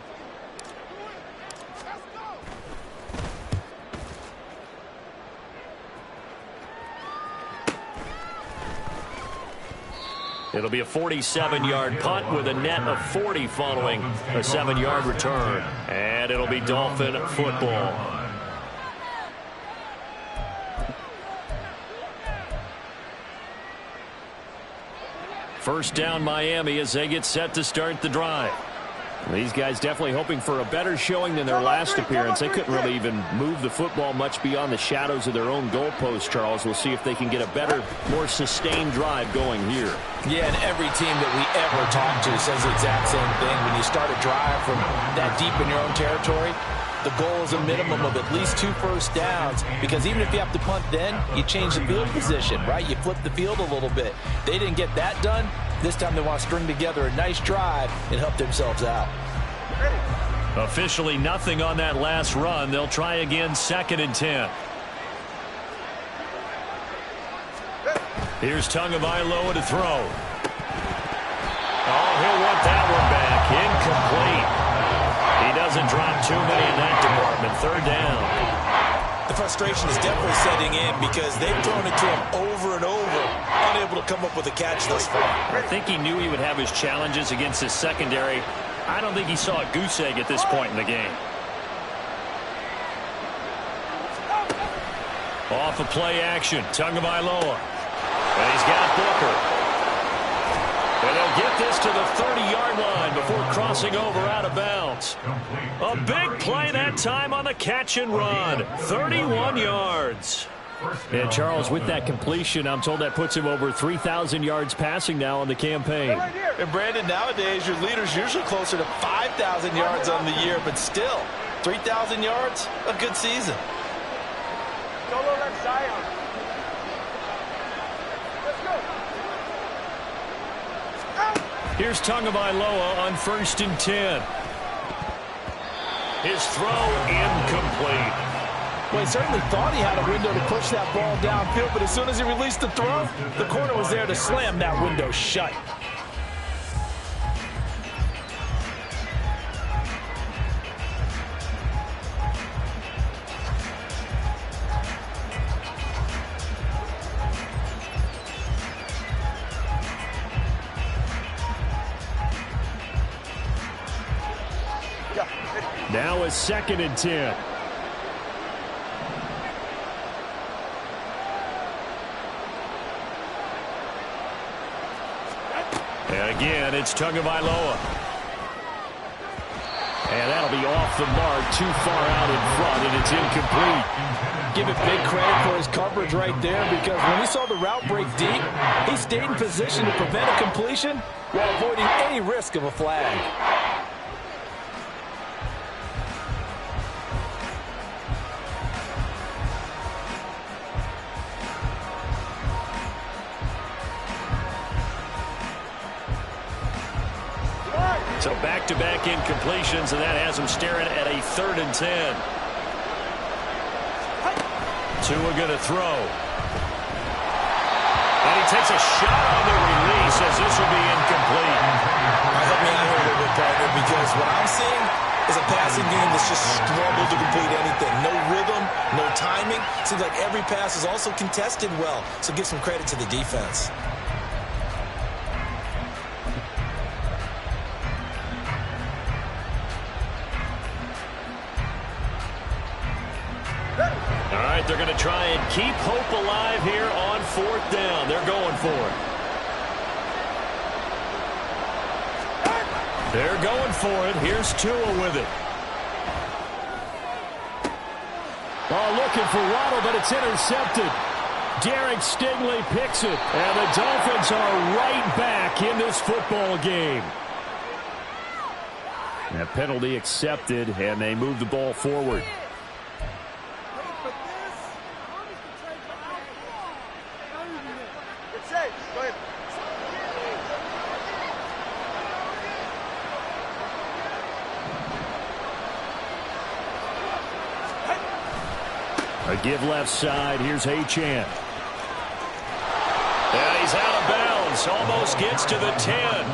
It'll be a 47-yard punt with a net of 40 following a 7-yard return. And it'll be Dolphin football. First down Miami as they get set to start the drive. These guys definitely hoping for a better showing than their last appearance. They couldn't really even move the football much beyond the shadows of their own goalpost, Charles. We'll see if they can get a better, more sustained drive going here. Yeah, and every team that we ever talk to says the exact same thing. When you start a drive from that deep in your own territory, the goal is a minimum of at least 2 first downs, because even if you have to punt then, you change the field position, right? You flip the field a little bit. They didn't get that done. This time they want to string together a nice drive and help themselves out. Officially nothing on that last run. They'll try again, 2nd and 10. Here's Tagovailoa to throw. Oh, he'll want that one back. Incomplete. He doesn't drop too many in that department. 3rd down. The frustration is definitely setting in because they've thrown it to him over and over, unable to come up with a catch thus far. I think he knew he would have his challenges against his secondary. I don't think he saw a goose egg at this point in the game. Off of play action, Tagovailoa. And he's got Booker. And they'll get this to the 30-yard line before crossing over out of bounds. A big play that time on the catch and run. 31 yards. And Charles, with that completion, I'm told that puts him over 3,000 yards passing now on the campaign. And Brandon, nowadays your leader's usually closer to 5,000 yards on the year, but still, 3,000 yards, a good season. Solo left Zion. Let's go. Here's Tagovailoa on 1st and 10. His throw incomplete. Well, he certainly thought he had a window to push that ball downfield, but as soon as he released the throw, the corner was there to slam that window shut. Now a 2nd and 10. And again, it's Tagovailoa. And that'll be off the mark, too far out in front, and it's incomplete. Give it big credit for his coverage right there, because when he saw the route break deep, he stayed in position to prevent a completion while avoiding any risk of a flag. So back-to-back incompletions, and that has him staring at a 3rd and 10. Tua going to throw. And he takes a shot on the release as this will be incomplete. Help me out here a little bit, partner, because what I'm seeing is a passing game that's just struggled to complete anything. No rhythm, no timing. Seems like every pass is also contested well, so give some credit to the defense. they're going to try and keep hope alive here on 4th down. They're going for it. They're going for it. Here's Tua with it. Oh, looking for Waddle, but it's intercepted. Derek Stingley picks it, and the Dolphins are right back in this football game. That penalty accepted, and they move the ball forward. A give left side. Here's Achane. And he's out of bounds. Almost gets to the 10.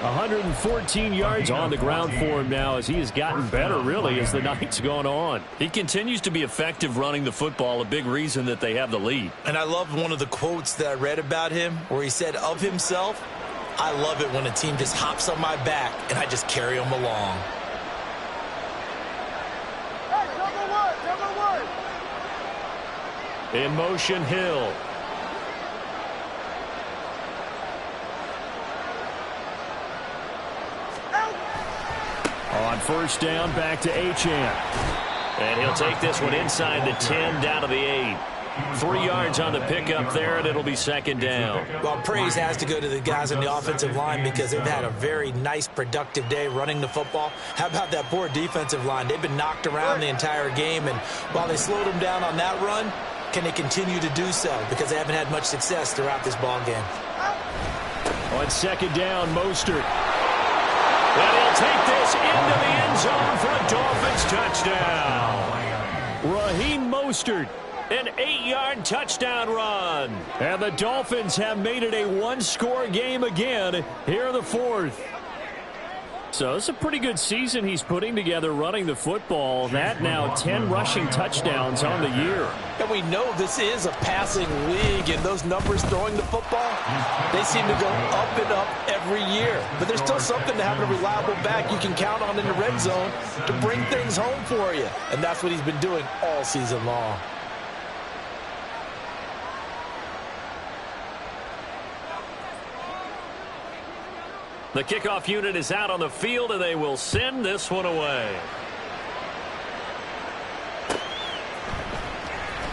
114 yards on the ground for him now as he has gotten better, really, as the night's gone on. He continues to be effective running the football, a big reason that they have the lead. And I love one of the quotes that I read about him where he said of himself, "I love it when a team just hops on my back and I just carry them along." In motion, Hill. On 1st down, back to Achane. And he'll take this one inside the 10, down to the 8. 3 yards on the pickup there, and it'll be 2nd down. Well, praise has to go to the guys on the offensive line because they've had a very nice, productive day running the football. How about that poor defensive line? They've been knocked around the entire game, and while they slowed them down on that run, can they continue to do so? Because they haven't had much success throughout this ball game. On 2nd down, Mostert. And he'll take this into the end zone for a Dolphins touchdown. Raheem Mostert, an 8-yard touchdown run. And the Dolphins have made it a one-score game again here in the 4th. So it's a pretty good season he's putting together running the football. That now 10 rushing touchdowns on the year. And we know this is a passing league, and those numbers throwing the football, they seem to go up and up every year. But there's still something to having a reliable back you can count on in the red zone to bring things home for you. And that's what he's been doing all season long. The kickoff unit is out on the field, and they will send this one away.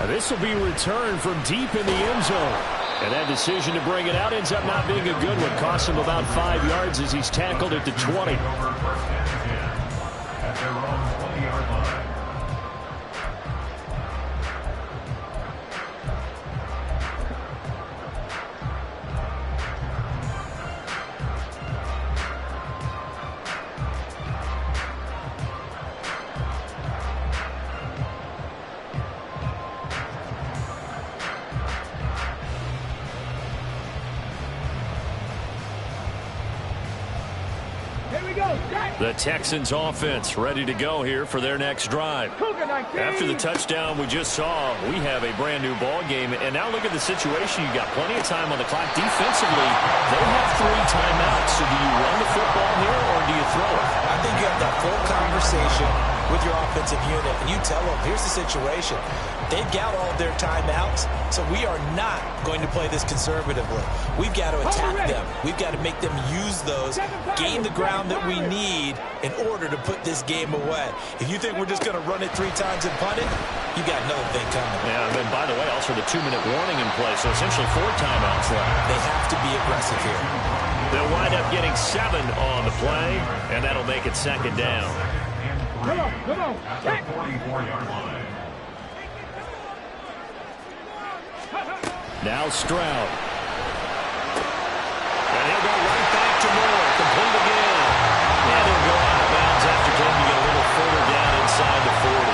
This will be returned from deep in the end zone. And that decision to bring it out ends up not being a good one. Costs him about 5 yards as he's tackled at the 20. At their own 20-yard line. The Texans offense ready to go here for their next drive. After the touchdown we just saw, we have a brand new ball game. And now look at the situation. You got plenty of time on the clock. Defensively, they have 3 timeouts. So do you run the football here or do you throw it? I think you have that full conversation with your offensive unit, and you tell them, here's the situation. They've got all their timeouts, so we are not going to play this conservatively. We've got to attack them. We've got to make them use those, gain the ground that we need in order to put this game away. If you think we're just going to run it 3 times and punt it, you got another thing coming. Yeah, and then, by the way, also the 2-minute warning in play, so essentially 4 timeouts left. They have to be aggressive here. They'll wind up getting 7 on the play, and that'll make it 2nd down. Come on. At the 44-yard line. Now Stroud. And he'll go right back to Moore. Complete again. And he'll go out of bounds after taking it a little further down inside the 40.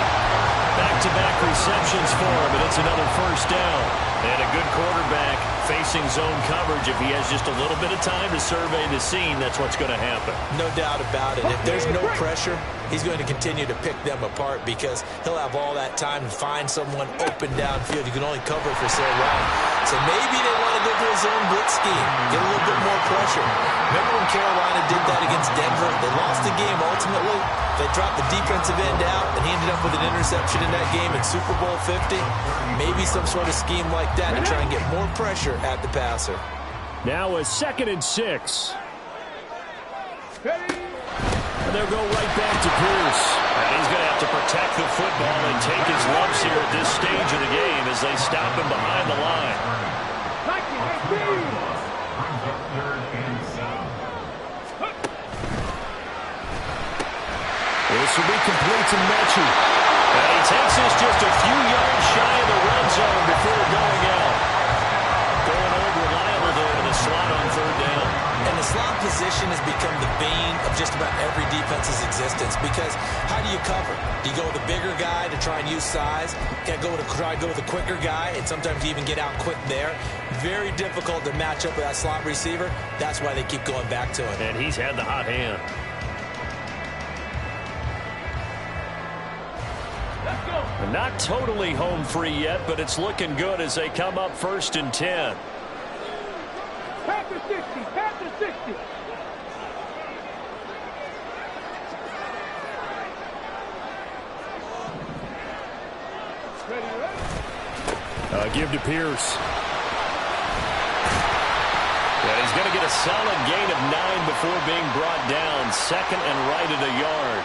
Back-to-back receptions for him, and it's another 1st down. And a good quarterback facing zone coverage. If he has just a little bit of time to survey the scene, that's what's going to happen. No doubt about it. If there's no pressure, he's going to continue to pick them apart because he'll have all that time to find someone open downfield. You can only cover for so long. So maybe they want to go to a zone blitz scheme, get a little bit more pressure. Remember when Carolina did that against Denver. They lost the game ultimately. They dropped the defensive end out, and he ended up with an interception in that game in Super Bowl 50. Maybe some sort of scheme like that to try and get more pressure at the passer. Now a 2nd and 6. And they'll go right back to Pierce. And he's going to have to protect the football and take his lumps here at this stage of the game as they stop him behind the line. This will be complete to Mechie. And he takes this just a few yards shy of the red zone before going out. Going old reliable though to the slot on 3rd down. And the slot position has become the bane of just about every defense's existence because how do you cover? Do you go with a bigger guy to try and use size? Can't go with a quicker guy, and sometimes you even get out quick there. Very difficult to match up with that slot receiver. That's why they keep going back to it. And he's had the hot hand. Not totally home free yet, but it's looking good as they come up 1st and 10. Panther 60, Panther 60. Give to Pierce. Yeah, he's going to get a solid gain of 9 before being brought down. 2nd and right at a yard.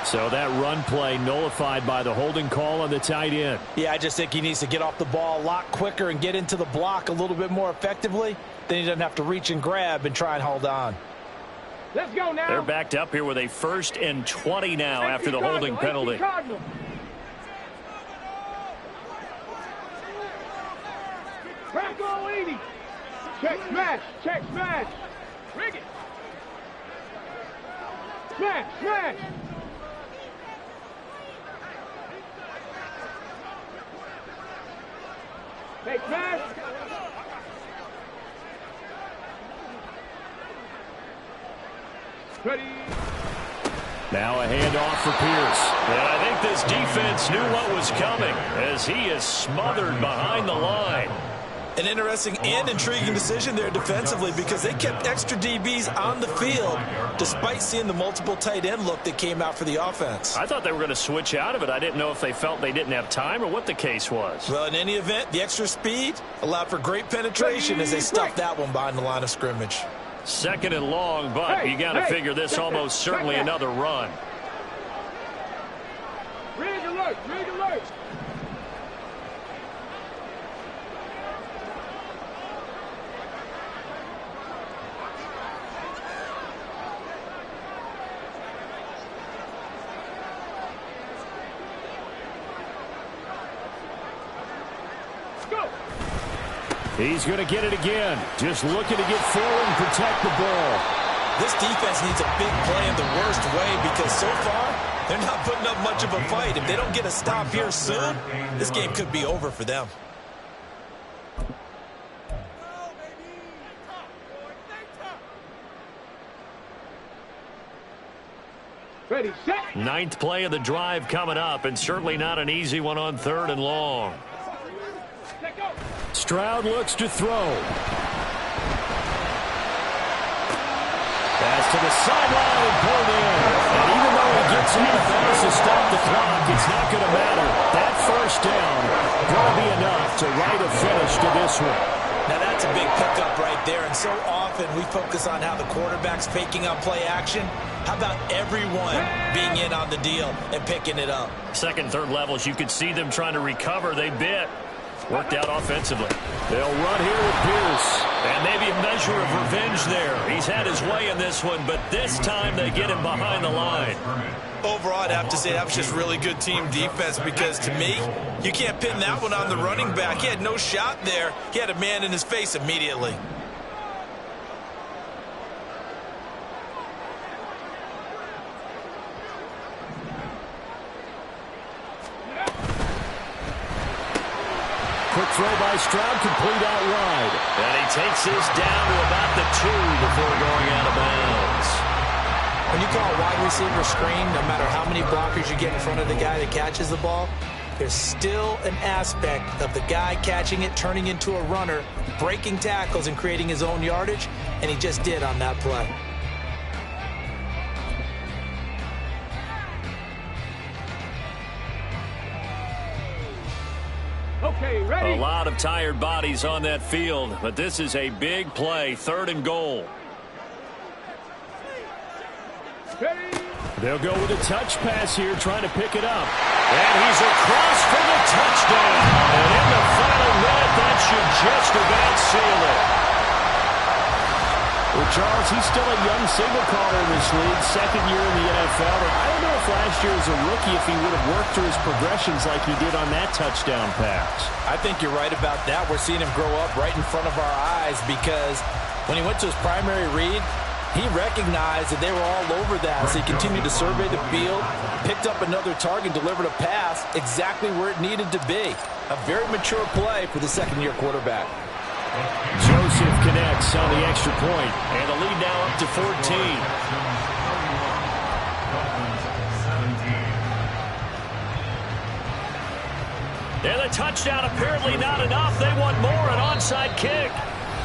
So that run play nullified by the holding call on the tight end. Yeah, I just think he needs to get off the ball a lot quicker and get into the block a little bit more effectively. Then he doesn't have to reach and grab and try and hold on. Let's go now. They're backed up here with a 1st and 20 now after the holding penalty. Crack all 80. Check smash. Check smash. Rig it. Smash. Smash. Take smash. Ready. Now a handoff for Pierce. And I think this defense knew what was coming as he is smothered behind the line. An interesting and intriguing decision there defensively because they kept extra DBs on the field despite seeing the multiple tight end look that came out for the offense. I thought they were going to switch out of it. I didn't know if they felt they didn't have time or what the case was. Well, in any event, the extra speed allowed for great penetration as they stuffed that one behind the line of scrimmage. 2nd and long, but you got to figure this almost certainly another run. Rig alert. Rig alert. He's going to get it again. Just looking to get forward and protect the ball. This defense needs a big play in the worst way because so far they're not putting up much of a fight. If they don't get a stop here soon, this game could be over for them. Ready, set. 9th play of the drive coming up, and certainly not an easy one on 3rd and long. Stroud looks to throw. Pass to the sideline and pulled in. And even though he gets in the pass to stop the clock, it's not going to matter. That 1st down going to be enough to write a finish to this one. Now that's a big pickup right there, and so often we focus on how the quarterback's faking up play action. How about everyone being in on the deal and picking it up? 2nd, 3rd levels, you could see them trying to recover. They bit. Worked out offensively. They'll run here with Pierce. And maybe a measure of revenge there. He's had his way in this one, but this time they get him behind the line. Overall, I'd have to say that was just really good team defense because, to me, you can't pin that one on the running back. He had no shot there. He had a man in his face immediately. Quick throw by Stroud, complete out wide. And he takes this down to about the 2 before going out of bounds. When you call a wide receiver screen, no matter how many blockers you get in front of the guy that catches the ball, there's still an aspect of the guy catching it, turning into a runner, breaking tackles and creating his own yardage, and he just did on that play. Okay, ready? A lot of tired bodies on that field, but this is a big play, 3rd and goal. Ready? They'll go with a touch pass here, trying to pick it up. And he's across for the touchdown. And in the final minute, that should just about seal it. Well, Charles, he's still a young signal caller in this league, 2nd year in the NFL. And I don't know if last year as a rookie, if he would have worked through his progressions like he did on that touchdown pass. I think you're right about that. We're seeing him grow up right in front of our eyes because when he went to his primary read, he recognized that they were all over that. So he continued to survey the field, picked up another target, delivered a pass exactly where it needed to be. A very mature play for the 2nd-year quarterback. Joseph connects on the extra point, and the lead now up to 14. And the touchdown apparently not enough. They want more, an onside kick.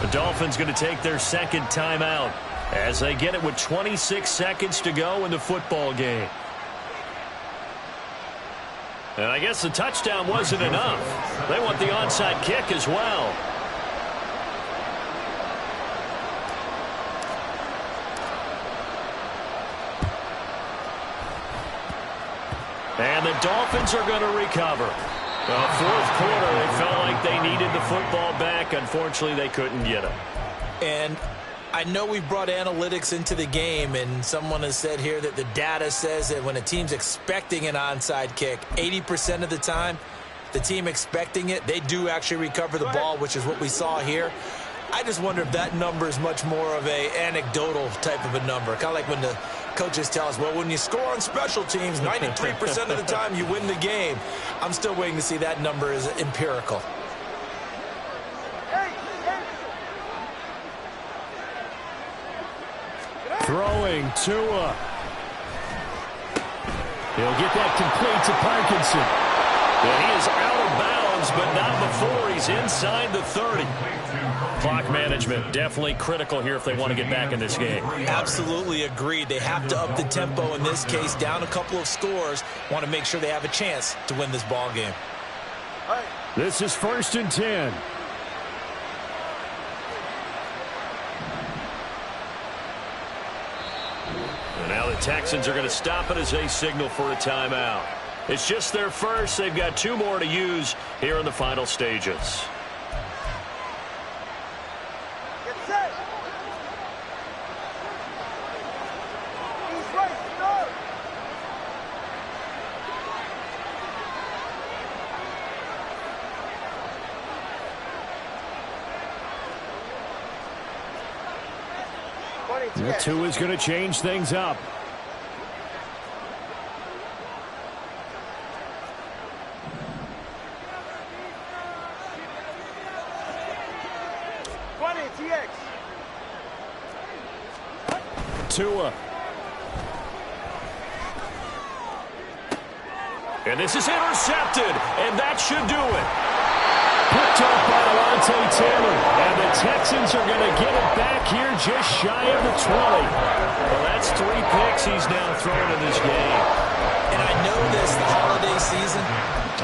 The Dolphins going to take their 2nd timeout as they get it with 26 seconds to go in the football game. And I guess the touchdown wasn't enough. They want the onside kick as well. And the Dolphins are going to recover. The 4th quarter, they felt like they needed the football back. Unfortunately, they couldn't get it. And I know we brought analytics into the game, and someone has said here that the data says that when a team's expecting an onside kick, 80% of the time, the team expecting it, they do actually recover the ball, which is what we saw here. I just wonder if that number is much more of a anecdotal type of a number. Kind of like when the coaches tell us, well, when you score on special teams, 93% of the time you win the game. I'm still waiting to see that number is empirical. Throwing Tua. He'll get that complete to Parkinson. And he is out of bounds, but not before he's inside the 30. Clock management definitely critical here if they want to get back in this game. Absolutely agreed. They have to up the tempo in this case, down a couple of scores. Want to make sure they have a chance to win this ball game. This is 1st and 10. And now the Texans are going to stop it as they signal for a timeout. It's just their first. They've got 2 more to use here in the final stages. Get set. He's right, start. The Tua is going to change things up. Tua. And this is intercepted, and that should do it. Picked off by Alontae Taylor, and the Texans are going to get it back here just shy of the 20. Well, that's 3 picks he's now thrown in this game. And I know this, the holiday season,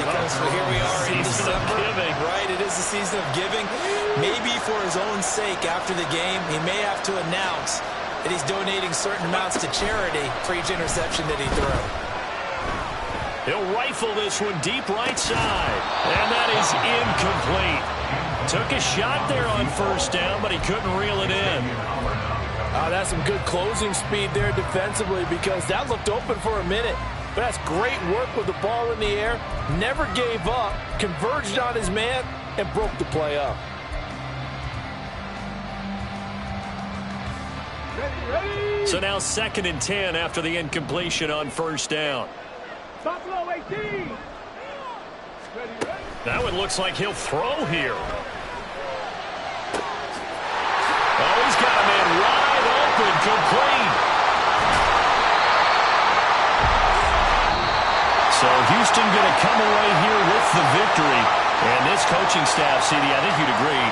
because here we are in December, right? It is the season of giving. Maybe for his own sake after the game, he may have to announce that he's donating certain amounts to charity for each interception that he threw. He'll rifle this one deep right side, and that is incomplete. Took a shot there on 1st down, but he couldn't reel it in. That's some good closing speed there defensively because that looked open for a minute. But that's great work with the ball in the air. Never gave up, converged on his man, and broke the play up. So now 2nd and 10 after the incompletion on 1st down. Buffalo 18. That one looks like he'll throw here. Oh, he's got a man wide open, complete. So Houston going to come away here with the victory. And this coaching staff, CD, I think you'd agree,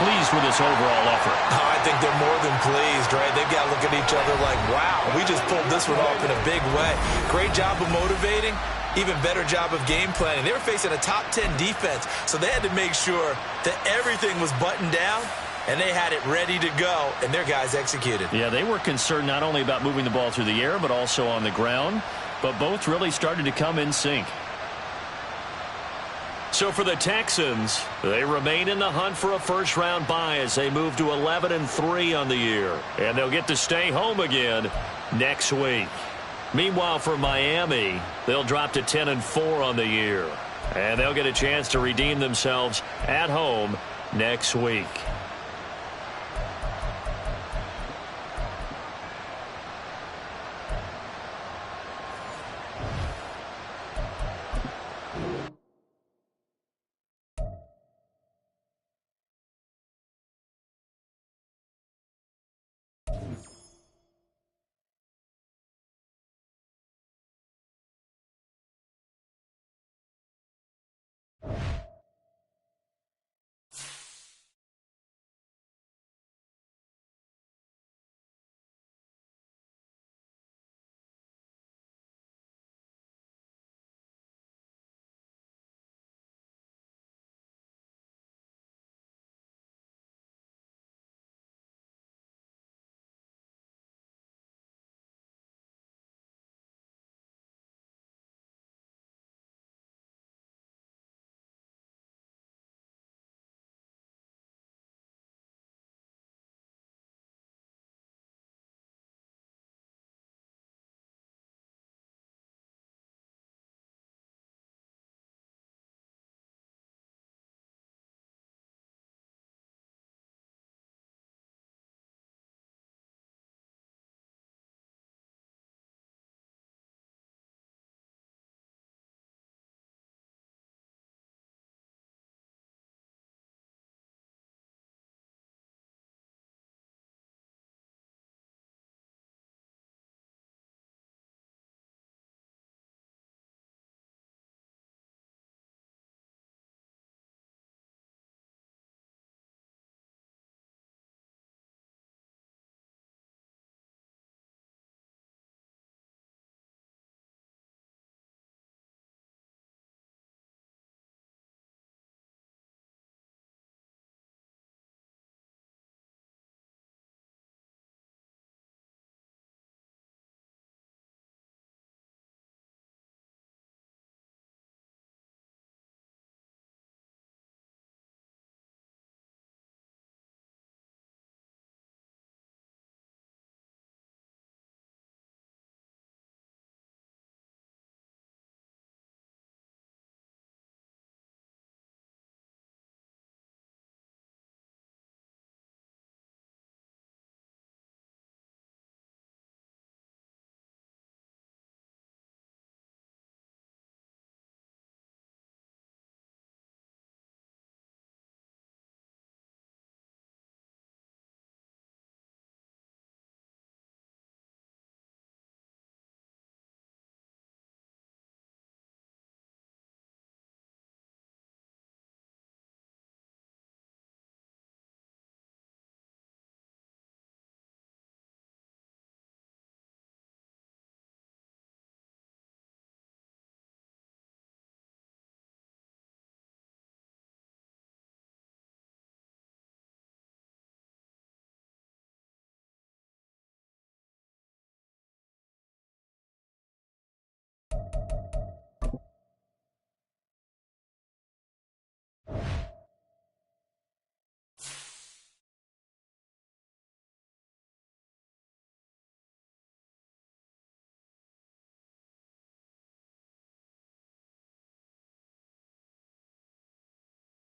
pleased with this overall effort. Oh, I think they're more than pleased, right? They've got to look at each other like, wow, we just pulled this one off in a big way. Great job of motivating. even better job of game planning. They were facing a top 10 defense, so they had to make sure that everything was buttoned down, and they had it ready to go, and their guys executed. Yeah, they were concerned not only about moving the ball through the air, but also on the ground, but both really started to come in sync. So for the Texans, they remain in the hunt for a first-round bye as they move to 11-3 on the year. And they'll get to stay home again next week. Meanwhile, for Miami, they'll drop to 10-4 on the year. And they'll get a chance to redeem themselves at home next week.